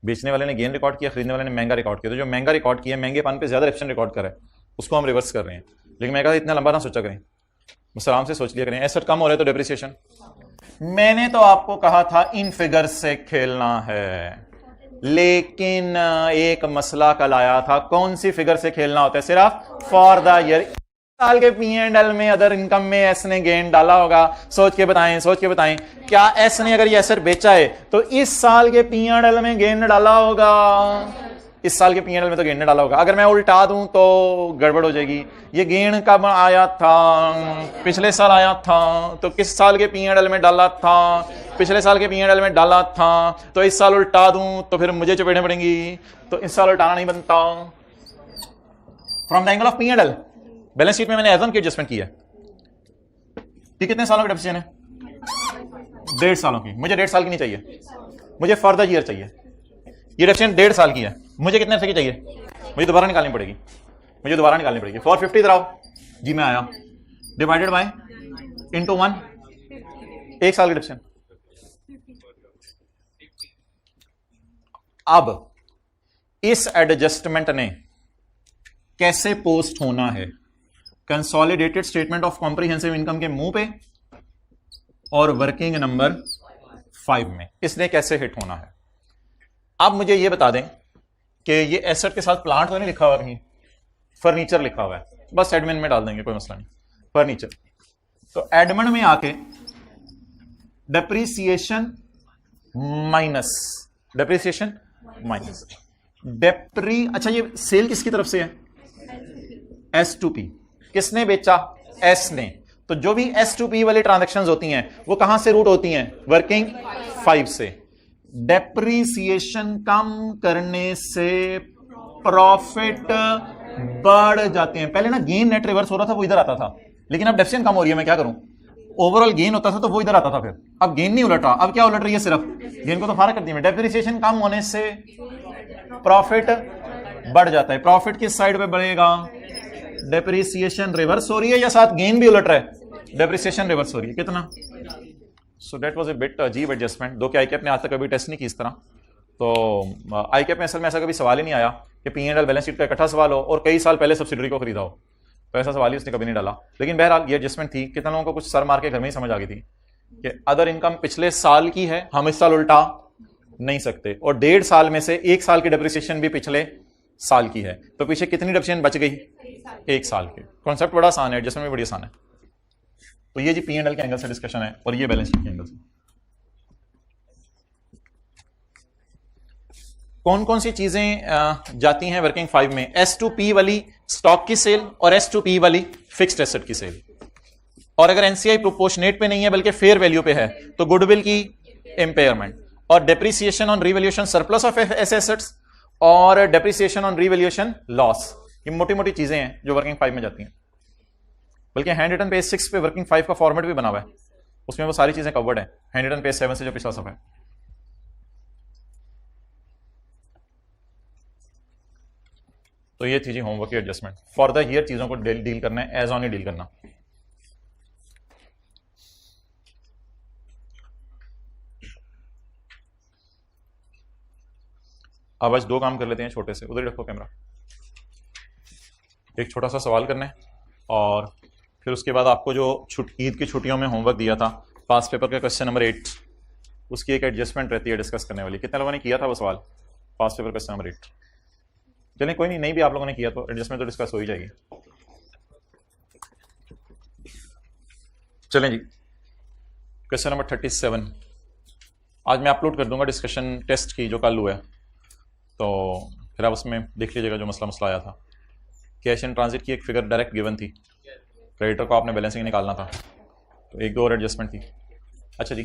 बेचने वाले ने गेन रिकॉर्ड किया, खरीदने वाले ने महंगा रिकॉर्ड किया। तो जो महंगा रिकॉर्ड किया, महंगे पान पे ज्यादा रेप्शन रिकॉर्ड करा है, उसको हम रिवर्स कर रहे हैं। लेकिन मैं कहा इतना लंबा ना सोचा करें, आराम से सोच लिया करें। एसेट कम हो रहा है तो डेप्रिसिएशन, मैंने तो आपको कहा था इन फिगर से खेलना है, लेकिन एक मसला कल आया था, कौन सी फिगर से खेलना होता है? सिर्फ फॉर द ईयर। साल के पी एंड एल में अदर इनकम में एस ने गेन डाला होगा, सोच के बताएं क्या एस ने अगर ये एसेट बेचा है तो इस साल के पी एंड एल में गेन डाला होगा? इस साल के पी एंड एल में तो गेन डाला होगा। अगर मैं उल्टा दूं तो गड़बड़ हो जाएगी। ये गेन कब आया था? पिछले साल आया था। तो किस साल के पी एंड एल में डाला था? पिछले साल के पी एंड एल में डाला था। तो इस साल उल्टा दूं तो फिर मुझे चपेटने पड़ेंगी, तो इस साल उल्टाना नहीं बनता। From the angle of P and L balance sheet में मैंने एज ऑन की एडजस्टमेंट की है। ये कितने सालों की डेप्रिसिएशन है? 1.5 सालों की। मुझे 1.5 साल की नहीं चाहिए, मुझे फॉर द ईयर चाहिए। ये डेप्रिसिएशन 1.5 साल की है, मुझे कितने की चाहिए? मुझे दोबारा निकालनी पड़ेगी, मुझे दोबारा निकालनी पड़ेगी। 450 इधर आओ जी, मैं आया, डिवाइडेड बाय इंटू 1, 1 साल की डेप्रिसिएशन। अब इस एडजस्टमेंट ने कैसे पोस्ट होना है? Consolidated statement of comprehensive income के मुंह पे और वर्किंग नंबर 5 में इसने कैसे हिट होना है? अब मुझे यह बता दें कि ये एसेट के साथ प्लांट तो नहीं लिखा हुआ, कहीं फर्नीचर लिखा हुआ है, बस एडमिन में डाल देंगे, कोई मसला नहीं, फर्नीचर। तो एडमिन में आके डेप्रीसिएशन माइनस, अच्छा ये सेल किसकी तरफ से है? S2P। किसने बेचा? S ने। तो जो भी S2P वाली ट्रांजैक्शंस होती हैं वो कहां से रूट होती हैं? वर्किंग 5 से। डेप्रीसिएशन कम करने से प्रॉफिट बढ़ जाते हैं। पहले ना गेन नेट रिवर्स हो रहा था, वो इधर आता था, लेकिन अब डेप्रिसिएशन कम हो रही है, मैं क्या करूं? ओवरऑल गेन होता था तो वो इधर आता था, फिर अब गेन नहीं उलट रहा। अब क्या उलट रही है? सिर्फ गेन को तो फारा कर दिया। डेप्रिसिएशन कम होने से प्रॉफिट बढ़ जाता है। प्रॉफिट किस साइड पे बढ़ेगा? डेप्रिसिएशन रिवर्स हो रही है या साथ गेन भी उलट रहा है? डेप्रिसिएशन रिवर्स हो रही है। कितना? So that was a bit अजीब एडजस्टमेंट, दो कि आईकैप ने आज तक कभी टेस्ट नहीं की इस तरह। तो आईकैप में असल में ऐसा कभी सवाल ही नहीं आया कि P&L बैलेंस शीट का इकट्ठा सवाल हो और कई साल पहले सब्सिडरी को खरीदा हो, तो ऐसा सवाल ही उसने कभी नहीं डाला। लेकिन बहरहाल ये एडजस्टमेंट थी। कितने लोगों को कुछ सर मार के घर में ही समझ आ गई थी कि अदर इनकम पिछले साल की है, हम इस साल उल्टा नहीं सकते, और 1.5 साल में से 1 साल की डेप्रिसिएशन भी पिछले साल की है, तो पीछे कितनी डेप्रिसिएशन बच गई? 1 साल की। कॉन्सेप्ट बड़ा आसान है, एडजस्टमेंट भी बड़ी आसान है। तो ये जी P&L के एंगल से डिस्कशन है और ये बैलेंस शीट के एंगल से। कौन कौन सी चीजें जाती हैं वर्किंग 5 में? S2P वाली स्टॉक की सेल और S2P वाली फिक्स्ड एसेट की सेल। और अगर NCI प्रोपोर्शनेट पे नहीं है बल्कि फेयर वैल्यू पे है तो गुडविल की इंपेयरमेंट, और depreciation on revaluation surplus of assets, और डेप्रिसिएशन ऑन रीवैल्यूएशन लॉस। ये मोटी मोटी चीजें हैं जो वर्किंग 5 में जाती हैं। बल्कि हैंड रिटन पेज 6 पे वर्किंग 5 का फॉर्मेट भी बना हुआ है, उसमें वो सारी चीजें कवर्ड है। हैंड रिटन पेज 7 से जो पिछला सफा है। तो ये थी जी होमवर्क की एडजस्टमेंट। फॉर द ईयर चीजों को डील करना है, एज ऑन ही डील करना। अब आज 2 काम कर लेते हैं छोटे से। उधर ही रखो कैमरा। एक छोटा सा सवाल करना है और फिर उसके बाद आपको जो ईद की छुट्टियों में होमवर्क दिया था पास पेपर का क्वेश्चन नंबर 8, उसकी एक एडजस्टमेंट रहती है डिस्कस करने वाली। कितने लोगों ने किया था वो सवाल? पास पेपर क्वेश्चन नंबर 8। चलिए कोई नहीं भी आप लोगों ने किया तो एडजस्टमेंट तो डिस्कस हो ही जाएगी। चलें जी, क्वेश्चन नंबर 37 आज मैं अपलोड कर दूंगा डिस्कशन टेस्ट की जो कल हुआ है, तो फिर आप उसमें देख लीजिएगा जो मसला आया था। कैश इन ट्रांजिट की एक फिगर डायरेक्ट गिवन थी, क्रेडिटर को आपने बैलेंसिंग निकालना था, तो 1-2 और एडजस्टमेंट थी। अच्छा जी,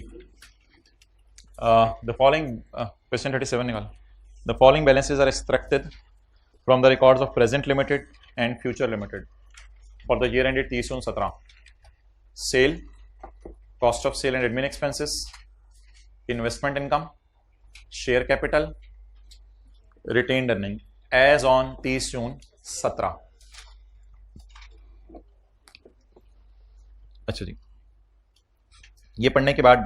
द फॉलोइंग क्वेश्चन 37 निकाल। The following balances are extracted from the records of present limited and future limited for the year ended 30/17। Sale, cost of sale and admin expenses, investment income, share capital, retained earning as on 30/17। अच्छा जी, ये पढ़ने के बाद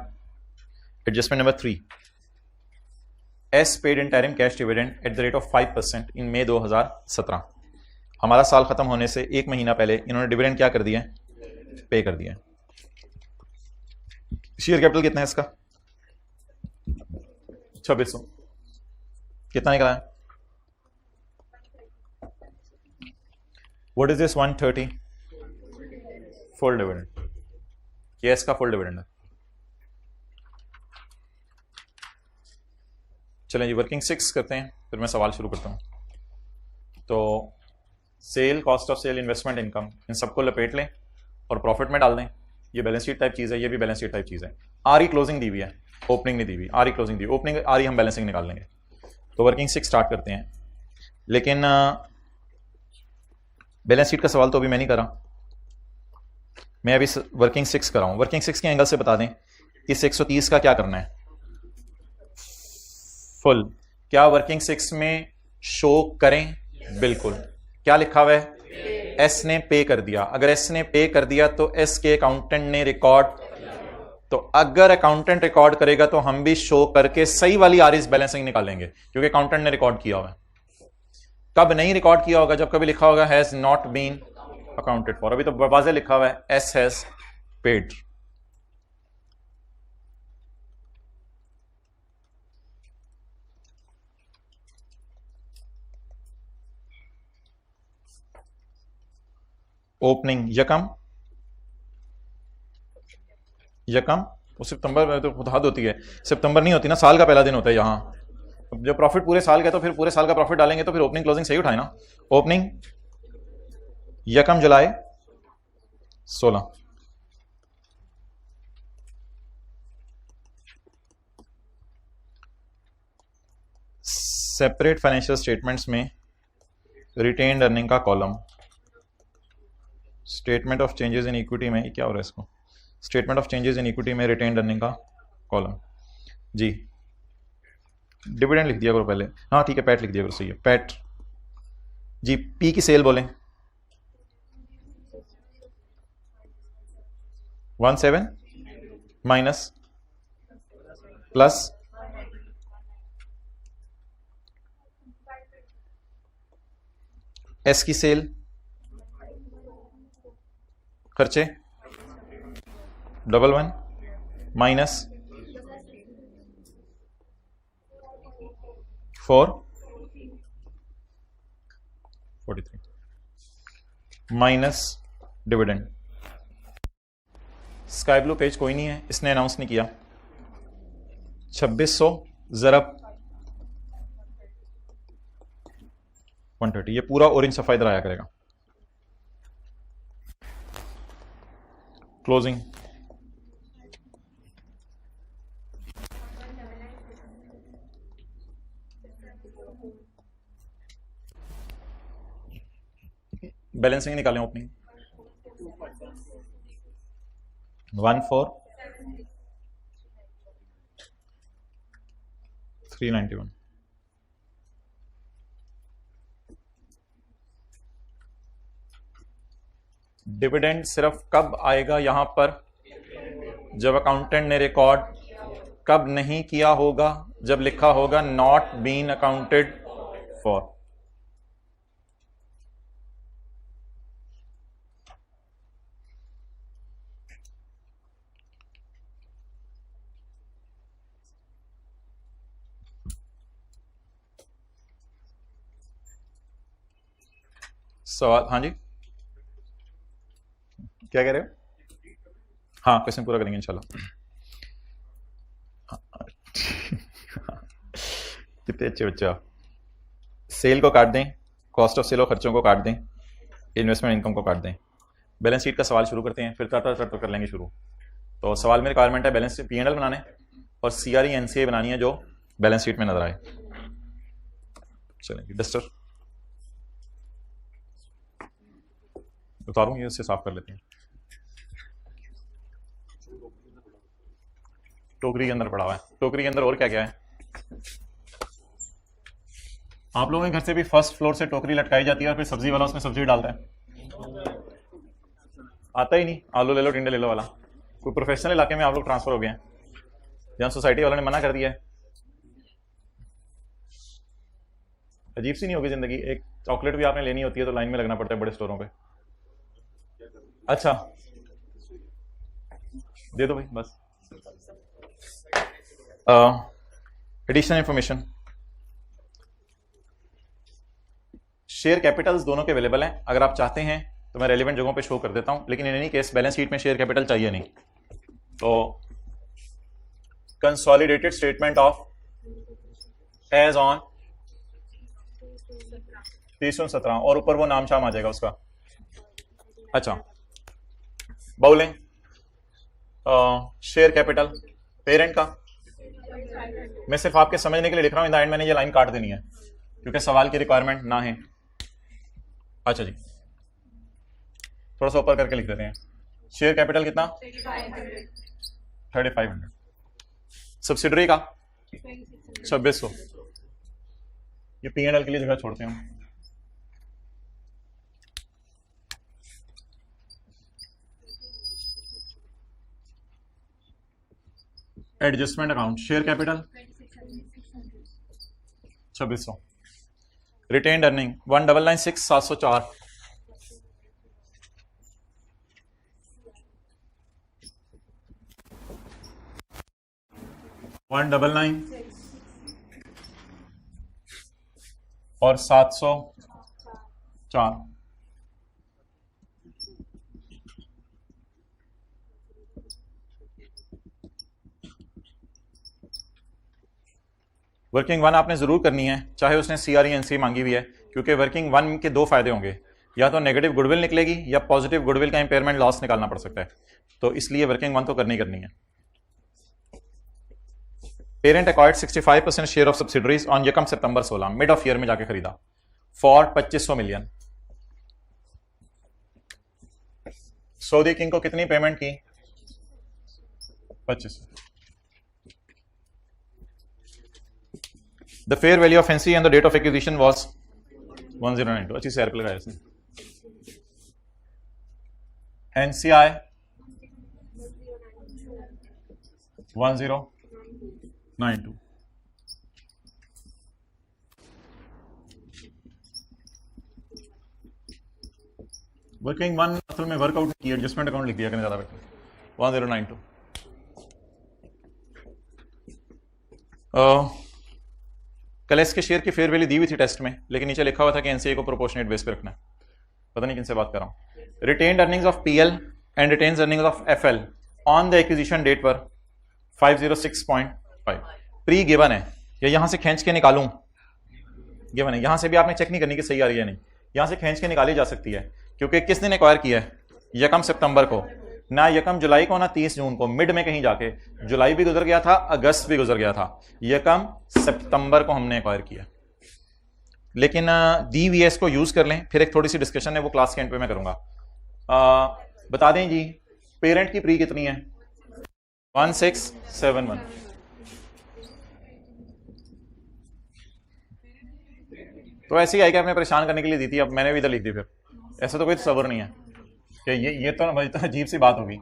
adjustment number 3, S paid interim cash dividend at the rate of 5% in May 2017। हमारा साल खत्म होने से 1 महीना पहले इन्होंने डिविडेंड क्या कर दिया है? पे कर दिया है। शेयर कैपिटल कितना है इसका? 2600। कितना निकला है? What is this 130? Full dividend. ये इसका फुल डिविडेंड है। चलें जी, वर्किंग 6 करते हैं, फिर मैं सवाल शुरू करता हूं। तो sale, cost of sale, investment income, इन सबको लपेट लें और प्रॉफिट में डाल दें। ये बैलेंस शीट टाइप चीज़ है, ये भी बैलेंस शीट टाइप चीज़ है। आर क्लोजिंग दी हुई है, ओपनिंग नहीं दी हुई। आर क्लोजिंग दी, ओपनिंग आर हम बैलेंसिंग निकाल लेंगे। तो वर्किंग 6 स्टार्ट करते हैं, लेकिन बैलेंस शीट का सवाल तो अभी मैं नहीं कर रहा, मैं अभी वर्किंग 6 कर रहा हूं। वर्किंग 6 के एंगल से बता दें इस 130 का क्या करना है? फुल। क्या वर्किंग 6 में शो करें? बिल्कुल। क्या लिखा हुआ है? एस ने पे कर दिया। अगर एस ने पे कर दिया तो एस के अकाउंटेंट ने रिकॉर्ड, तो अगर अकाउंटेंट रिकॉर्ड करेगा तो हम भी शो करके सही वाली आरएस बैलेंसिंग निकालेंगे, क्योंकि अकाउंटेंट ने रिकॉर्ड किया हुआ है। कब नहीं रिकॉर्ड किया होगा? जब कभी लिखा होगा has not been accounted for. अभी तो वाज़ेह लिखा हुआ है एस हैज पेड। ओपनिंग यकम वो सितंबर में तो खुद हद होती है, सितंबर नहीं होती ना, साल का पहला दिन होता है यहां। जब प्रॉफिट पूरे साल का, तो फिर पूरे साल का प्रॉफिट डालेंगे तो फिर ओपनिंग क्लोजिंग सही उठाए ना। ओपनिंग यकम जुलाई 16, सेपरेट फाइनेंशियल स्टेटमेंट्स में रिटेन्ड अर्निंग का column, statement of changes in equity में, क्या हो रहा है इसको, statement of changes in equity में रिटेन्ड अर्निंग का कॉलम जी। डिविडेंड लिख दिया करो पहले, हाँ ठीक है, पैट लिख दिया करो, सही है, पैट जी। पी की सेल बोलें 17 माइनस प्लस एस की सेल खर्चे 11 minus 443 minus dividend. Sky blue page कोई नहीं है, इसने अनाउंस नहीं किया। 2600 ज़रब 130, ये पूरा ऑरेंज सफा इधर आया करेगा। क्लोजिंग बैलेंसिंग निकालें, ओपनिंग 14,391। डिविडेंड सिर्फ कब आएगा यहां पर, जब अकाउंटेंट ने रिकॉर्ड कब नहीं किया होगा, जब लिखा होगा नॉट बीन अकाउंटेड फॉर। सवाल, हाँ जी क्या कह रहे हो, हाँ क्वेश्चन पूरा करेंगे इंशाल्लाह। कितने अच्छे बच्चे आप। सेल को काट दें, कॉस्ट ऑफ सेल और खर्चों को काट दें, इन्वेस्टमेंट इनकम को काट दें। बैलेंस शीट का सवाल शुरू करते हैं, फिर तट कर लेंगे शुरू। तो सवाल में रिक्वायरमेंट है बैलेंस P&L बनाने और CRE NCA बनानी है जो बैलेंस शीट में नजर आए। चलेंगे डस्टर उतारूंगी, उससे साफ कर लेते हैं। टोकरी के अंदर पड़ा हुआ है, टोकरी के अंदर और क्या क्या है। आप लोगों के घर से भी फर्स्ट फ्लोर से टोकरी लटकाई जाती है और फिर सब्जी वाला उसमें सब्जी डालता है, आता ही नहीं। आलू ले लो टिंडे ले लो वाला। कोई प्रोफेशनल इलाके में आप लोग ट्रांसफर हो गए हैं जहां सोसाइटी वालों ने मना कर दिया है। अजीब सी नहीं होगी जिंदगी। एक चॉकलेट भी आपने लेनी होती है तो लाइन में लगना पड़ता है बड़े स्टोरों पे। अच्छा दे दो भाई बस। एडिशनल इंफॉर्मेशन, शेयर कैपिटल्स दोनों के अवेलेबल हैं। अगर आप चाहते हैं तो मैं रेलिवेंट जगहों पे शो कर देता हूं, लेकिन in any case balance sheet में शेयर कैपिटल चाहिए नहीं। तो consolidated statement of as on 30/17 और ऊपर वो नाम शाम आ जाएगा उसका। अच्छा बाउलिंग शेयर कैपिटल पेरेंट का मैं सिर्फ आपके समझने के लिए लिख रहा हूं। इन द एंड मैंने ये लाइन काट देनी है क्योंकि सवाल की रिक्वायरमेंट ना है। अच्छा जी थोड़ा सा ऊपर करके लिख देते हैं। शेयर कैपिटल कितना 3500, सब्सिडरी का 2600। ये P&L के लिए जगह छोड़ते हैं हम। Adjustment account share capital 2600, retained earning 1996,704, और 704। वर्किंग वन आपने जरूर करनी है चाहे उसने CRE NCA मांगी हुई है, क्योंकि वर्किंग वन के दो फायदे होंगे, या तो नेगेटिव गुडविल निकलेगी या पॉजिटिव गुडविल का इंपेयरमेंट लॉस निकालना पड़ सकता है। तो इसलिए वर्किंग वन तो करनी है। Parent acquired 65% share of subsidiaries on यकम सितंबर 16, मिड ऑफ ईयर में जाके खरीदा फॉर 2500 मिलियन। सऊदी किंग को कितनी पेमेंट की? 25। The fair value of NC and the date of acquisition was 1092। अच्छी से लगाया इसने। एनसीआई 1092। वर्किंग वन असल में वर्कआउट की, एडजस्टमेंट अकाउंट लिख दिया करने ज्यादा बेटर। 1092। कलेस के शेयर की फेयर वैल्यू दी हुई थी टेस्ट में, लेकिन नीचे लिखा हुआ था कि एनसीए को प्रोपोर्शनेट बेस पे रखना है। पता नहीं किनसे बात कर रहा हूं। Retained earnings of PL and retained earnings of FL on the acquisition date पर 506.5 प्री गिवन है, या यहां से खींच के निकालूं? गिवन है, यहां से भी आपने चेक नहीं करनी कि सही आ रही है नहीं, यहां से खींच के निकाली जा सकती है, क्योंकि किस दिन एक्वायर किया है? यकम सितंबर को, ना यकम जुलाई को ना 30 जून को, मिड में कहीं जाके। जुलाई भी गुजर गया था, अगस्त भी गुजर गया था, यकम सितंबर को हमने एक्वायर किया। लेकिन डीवीएस को यूज कर लें, फिर एक थोड़ी सी डिस्कशन है वो क्लास के एंड पे मैं करूंगा। बता दें जी, पेरेंट की प्री कितनी है? 1671। तो ऐसी आई कि आपने परेशान करने के लिए दी थी, अब मैंने भी इधर लिख दी। फिर ऐसा तो कोई तस्वर नहीं है कि ये तो अजीब सी बात होगी।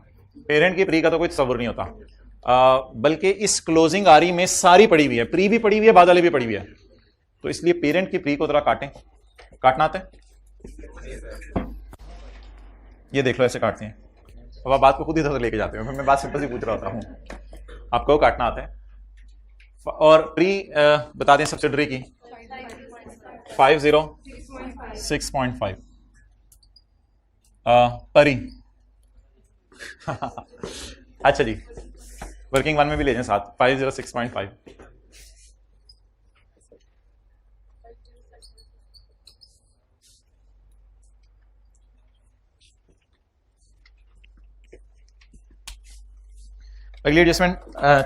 पेरेंट की प्री का तो कोई तस्वर नहीं होता, बल्कि इस क्लोजिंग आरी में सारी पड़ी हुई है, प्री भी पड़ी हुई है, बाद वाली भी पड़ी हुई है। तो इसलिए पेरेंट की प्री को जरा काटें। काटना आता है? ये देख लो, ऐसे काटते हैं। अब आप बात को खुद ही इधर लेके जाते हो, मैं बात सिंपल सी पूछ रहा होता हूँ। आपको काटना आता है? और प्री बता दें सब्सिडरी की 506.5 परी। अच्छा जी, वर्किंग वन में भी ले जाएं साथ, 506.5। अगली एडजस्टमेंट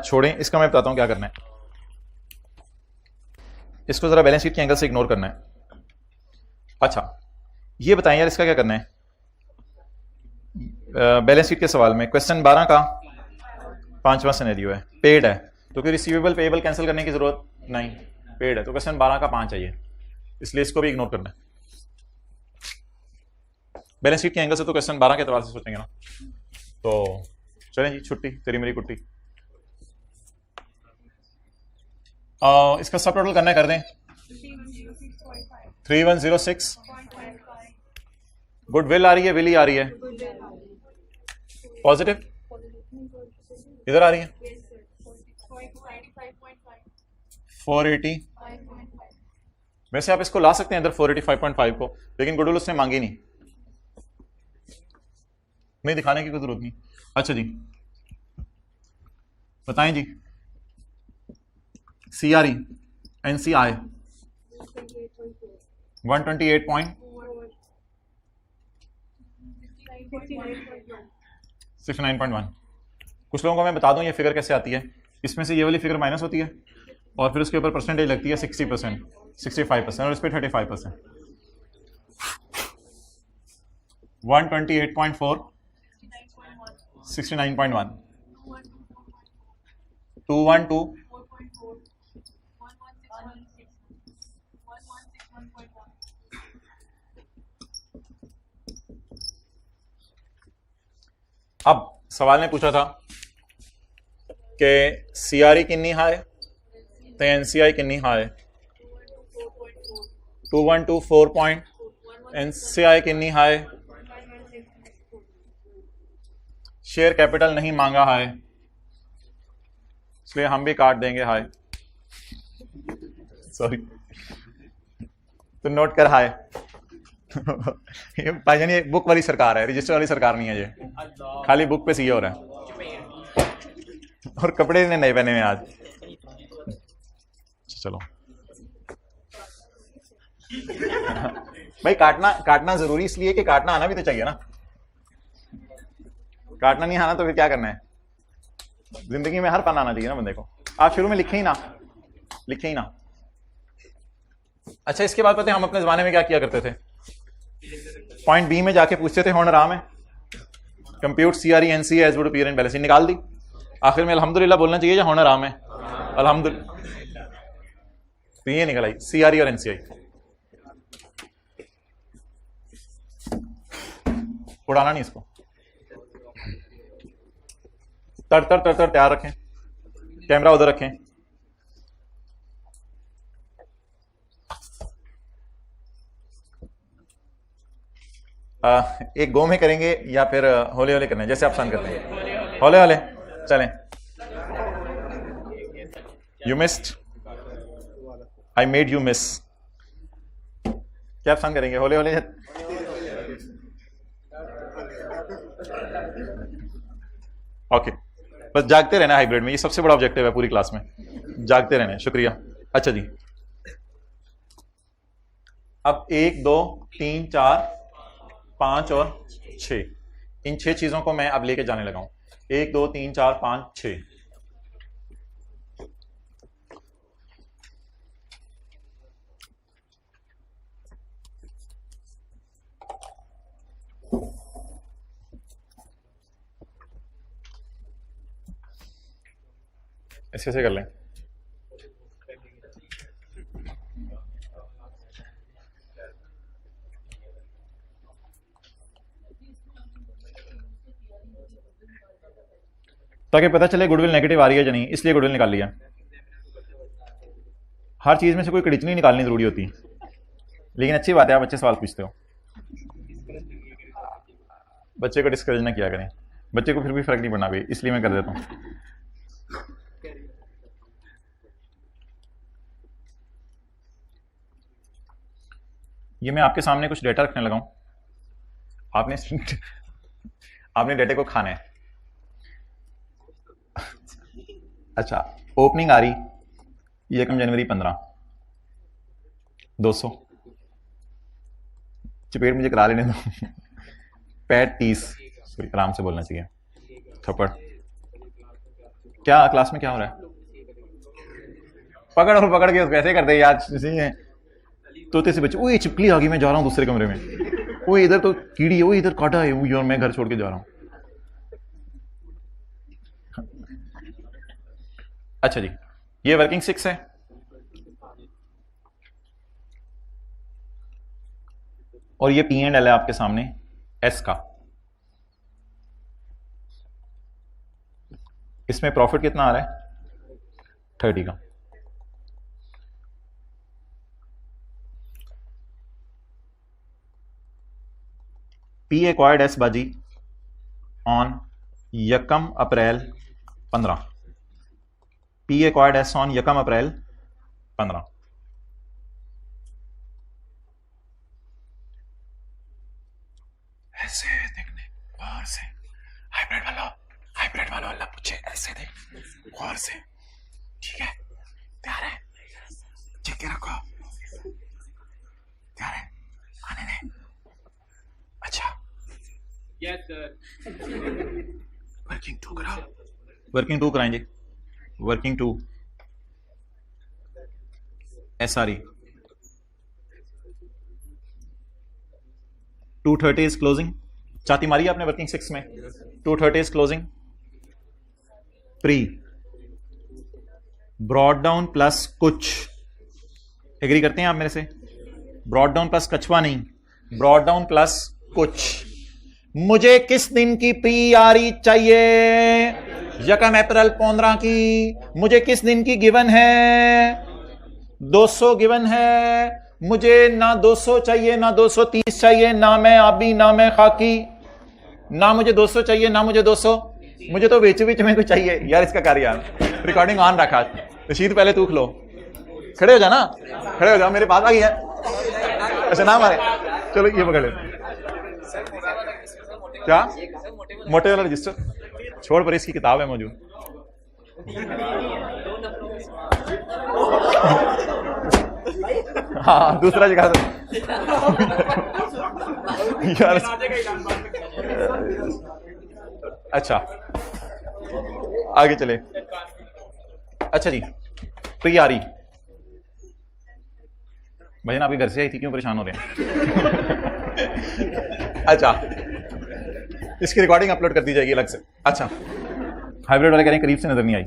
छोड़ें, इसका मैं बताता हूं क्या करना है। इसको जरा बैलेंस शीट के एंगल से इग्नोर करना है। अच्छा, ये बताएं यार, इसका क्या करना है? बैलेंस शीट के सवाल में क्वेश्चन 12 का 5वां सिनेरियो है, पेड है, तो फिर रिसीवेबल पेएबल कैंसिल करने की जरूरत नहीं, पेड है, तो क्वेश्चन 12 का 5 चाहिए, इसलिए इसको भी इग्नोर करना है। बैलेंस शीट के एंगल से तो क्वेश्चन 12 के एतबार से सोचेंगे ना। तो चलें जी, छुट्टी तेरी मेरी कुट्टी। इसका सब टोटल करना है, कर दें 3106। गुडविल आ रही है, विली आ रही है, पॉजिटिव इधर आ रही है 480। वैसे आप इसको ला सकते हैं इधर 485.5 को, लेकिन गुडविल उसने मांगी नहीं दिखाने की कोई जरूरत नहीं। अच्छा जी, बताएं जी, सीआरई एनसीआई 128.69.1। कुछ लोगों को मैं बता दूं ये फिगर कैसे आती है। इसमें से ये वाली फिगर माइनस होती है और फिर उसके ऊपर परसेंटेज लगती है 60%, 65% और इस पर 35%। 128.4 69.1 212 अब सवाल ने पूछा था कि सीआरई किन्नी हाई तो एनसीआई किन्नी हाई। 2124 पॉइंट, एनसीआई किन्नी हाई, शेयर कैपिटल नहीं मांगा है, इसलिए हम भी काट देंगे हाई। सॉरी, तो नोट कर हाई। भाईजान ये बुक वाली सरकार है, रजिस्टर वाली सरकार नहीं है, ये खाली बुक पे सीए हो रहा है और कपड़े ने नए पहने हुए आज। चलो भाई, काटना जरूरी इसलिए कि काटना आना भी तो चाहिए ना। काटना नहीं आना तो फिर क्या करना है? जिंदगी में हर फन आना चाहिए ना बंदे को। आप शुरू में लिखे ही ना, लिखे ही ना। अच्छा, इसके बाद पता है हम अपने जमाने में क्या किया करते थे? पॉइंट बी में जाके पूछते थे होना राम है, compute CRE NCA as would appear in balance, निकाल दी। आखिर में अल्हम्दुलिल्लाह बोलना चाहिए या होना राम है, अल्हम्दुलिल्लाह। तो ये निकल आई CRE और NCI। उड़ाना नहीं इसको, तर तर तर तर तैयार रखें, कैमरा उधर रखें। एक गो में करेंगे या फिर होले होले करना है, जैसे आप पसंद करते हैं। होले होले चलें। You missed, I made you miss. क्या पसंद करेंगे, होले होले? ओके, बस जागते रहना हाइब्रिड में, ये सबसे बड़ा ऑब्जेक्टिव है पूरी क्लास में, जागते रहना है। शुक्रिया। अच्छा जी, अब 1 2 3 4 5 और 6, इन 6 चीजों को मैं अब लेके जाने लगा हूं। 1 2 3 4 5 6। ऐसे ऐसे कर लें। ताकि पता चले गुडविल नेगेटिव आ रही है या नहीं, इसलिए गुडविल निकाल लिया। हर चीज में से कोई कड़िचनी निकालनी जरूरी होती है, लेकिन अच्छी बात है आप अच्छे सवाल पूछते हो। बच्चे को डिस्करेज ना किया करें, बच्चे को फिर भी फर्क नहीं पड़ना भाई, इसलिए मैं कर देता हूं। ये मैं आपके सामने कुछ डेटा रखने लगा हूं, आपने डेटे को खाना है। अच्छा, ओपनिंग आ रही 1 जनवरी 15, 200, चपेट मुझे करा लेने दो। पैट 30, सॉरी आराम से बोलना चाहिए, थप्पड़। क्या क्लास में क्या हो रहा है? पकड़ और पकड़ के कैसे करते हैं यार, तोते से बच्चे, ओए चिपकली आ गई, मैं जा रहा हूँ दूसरे कमरे में, ओए इधर तो कीड़ी है, ओए इधर काटा है, और मैं घर छोड़ के जा रहा हूँ। अच्छा जी, ये वर्किंग 6 है। और ये P&L है आपके सामने S का। इसमें प्रॉफिट कितना आ रहा है? 30 का। P acquired S बाजी on 1 April 15। P acquired S on 1 अप्रैल 15। ऐसे देखने गौर से, हाइब्रिड वालों अल्लाह पूछे, ऐसे देख गौर से, ठीक है? तैयार है? चेक के रखो, तैयार है? आने दे। अच्छा, यस सर। वर्किंग 2 कराओ, वर्किंग 2 कराएंगे, वर्किंग 2 SRE 230 इज क्लोजिंग। चाती मारी आपने वर्किंग 6 में, 230 is closing. Pre brought down plus कुछ, एग्री करते हैं आप मेरे से? ब्रॉड डाउन प्लस कछवा नहीं, ब्रॉड डाउन प्लस कुछ। मुझे किस दिन की PRE चाहिए? 1 अप्रैल 15 की। मुझे किस दिन की गिवन है? 200 गिवन है। मुझे ना 200 चाहिए ना 230 चाहिए, ना मैं आबी ना मैं खाकी, ना मुझे 200 चाहिए ना मुझे 200, मुझे तो बीच बीच में कुछ चाहिए यार। इसका कार्य रिकॉर्डिंग ऑन रखा। रशीद पहले तू खलो, खड़े हो जा ना, खड़े हो जा, मेरे पास आ गई है। अच्छा ना मारे, चलो ये पकड़ ले। क्या मोटे वाला रजिस्टर छोड़, पर इसकी किताब है मौजूद। हाँ दूसरा जगह यार। अच्छा आगे चले। अच्छा जी, प्री आरी भजन आपके घर से आई थी, क्यों परेशान हो रहे हैं? अच्छा, इसकी रिकॉर्डिंग अपलोड कर दी जाएगी अलग से। अच्छा, हाइब्रिड वाले कह रहे हैं करीब से नजर नहीं आई।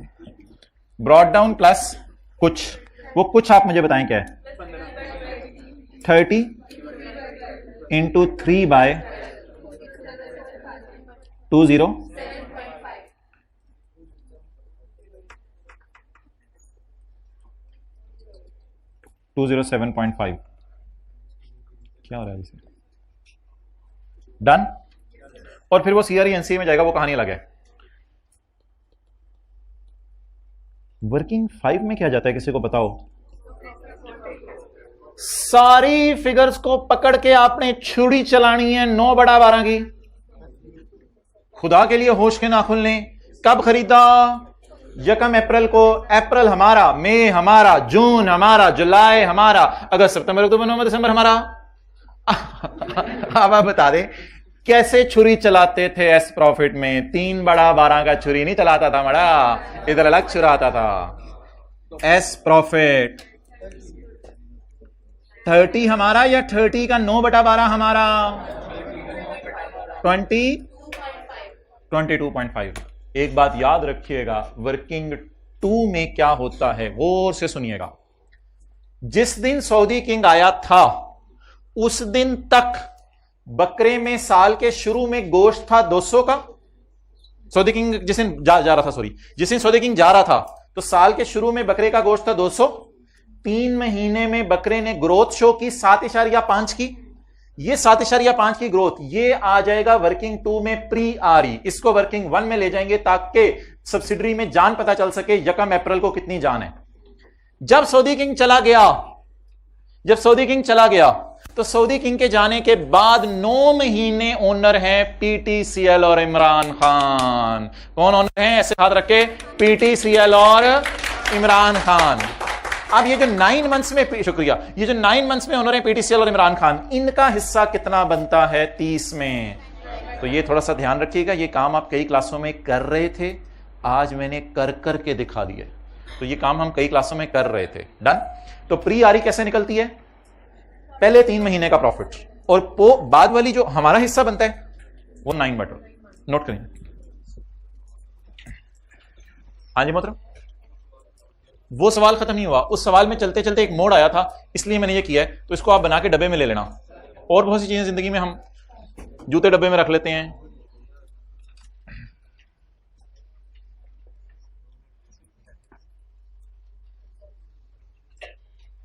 ब्रॉड डाउन प्लस कुछ, वो कुछ आप मुझे बताएं क्या है? 30 इंटू 3 बाय 20 207.5 क्या हो रहा है इसे? डन। और फिर वो सीआरई एनसीए में जाएगा, वो कहानी अलग है। वर्किंग 5 में क्या जाता है, किसी को बताओ? सारी फिगर्स को पकड़ के आपने छुरी चलानी है 9/12 की। खुदा के लिए होश के नाखुन लें। कब खरीदा? 1 अप्रैल को। अप्रैल हमारा, मई हमारा, जून हमारा, जुलाई हमारा, अगस्त, सितंबर, अक्टूबर, नवंबर, दिसंबर हमारा। अब आप बता दें कैसे छुरी चलाते थे एस प्रॉफिट में? 3/12 का छुरी नहीं चलाता था मड़ा, इधर अलग छुराता था। एस प्रॉफिट 30 हमारा या 30 का 9/12 हमारा? 22.5। एक बात याद रखिएगा, वर्किंग 2 में क्या होता है गौर से सुनिएगा। जिस दिन सऊदी किंग आया था उस दिन तक बकरे में साल के शुरू में गोश्त था 200 का। सऊदी किंग जिस दिन जा रहा था, सॉरी, जिस दिन सऊदी किंग जा रहा था तो साल के शुरू में बकरे का गोश्त था 200। 3 महीने में बकरे ने ग्रोथ शो की 7.5 की। ये 7.5 की ग्रोथ ये आ जाएगा वर्किंग 2 में प्री आरी। इसको वर्किंग 1 में ले जाएंगे ताकि सब्सिडरी में जान पता चल सके 1 अप्रैल को कितनी जान है। जब सऊदी किंग चला गया तो सऊदी किंग के जाने के बाद 9 महीने ओनर हैं पीटीसीएल और इमरान खान। कौन ओनर हैं? ऐसे हाथ रखे, पीटीसीएल और इमरान खान। अब ये जो 9 मंथ्स में, शुक्रिया, ये जो 9 मंथ्स में ओनर हैं पीटीसीएल और इमरान खान, इनका हिस्सा कितना बनता है 30 में? तो ये थोड़ा सा ध्यान रखिएगा। ये काम आप कई क्लासों में कर रहे थे, आज मैंने कर करके दिखा दिया। तो ये काम हम कई क्लासों में कर रहे थे। डन। तो प्री आरी कैसे निकलती है? पहले 3 महीने का प्रॉफिट और बाद वाली जो हमारा हिस्सा बनता है वो 9/12। नोट करें। हाँ जी मोहतरम, वो सवाल खत्म नहीं हुआ। उस सवाल में चलते चलते एक मोड़ आया था, इसलिए मैंने ये किया है। तो इसको आप बना के डब्बे में ले लेना। और बहुत सी चीजें जिंदगी में हम जूते डब्बे में रख लेते हैं।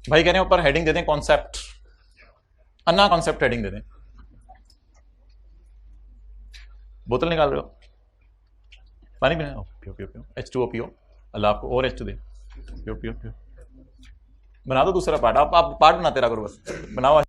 भाई कह रहे हैं ऊपर हेडिंग दे दें कॉन्सेप्ट, अन्ना कॉन्सेप्ट हेडिंग दे दें। बोतल निकाल रहे हो? पानी पीना? पियो पियो पियो, H2O पियो। अल्लाह आपको और H2 दे। पियो पियो पियो। बना दो दूसरा पार्ट। आप पार्ट बनाते रहा करो, बस बनाओ।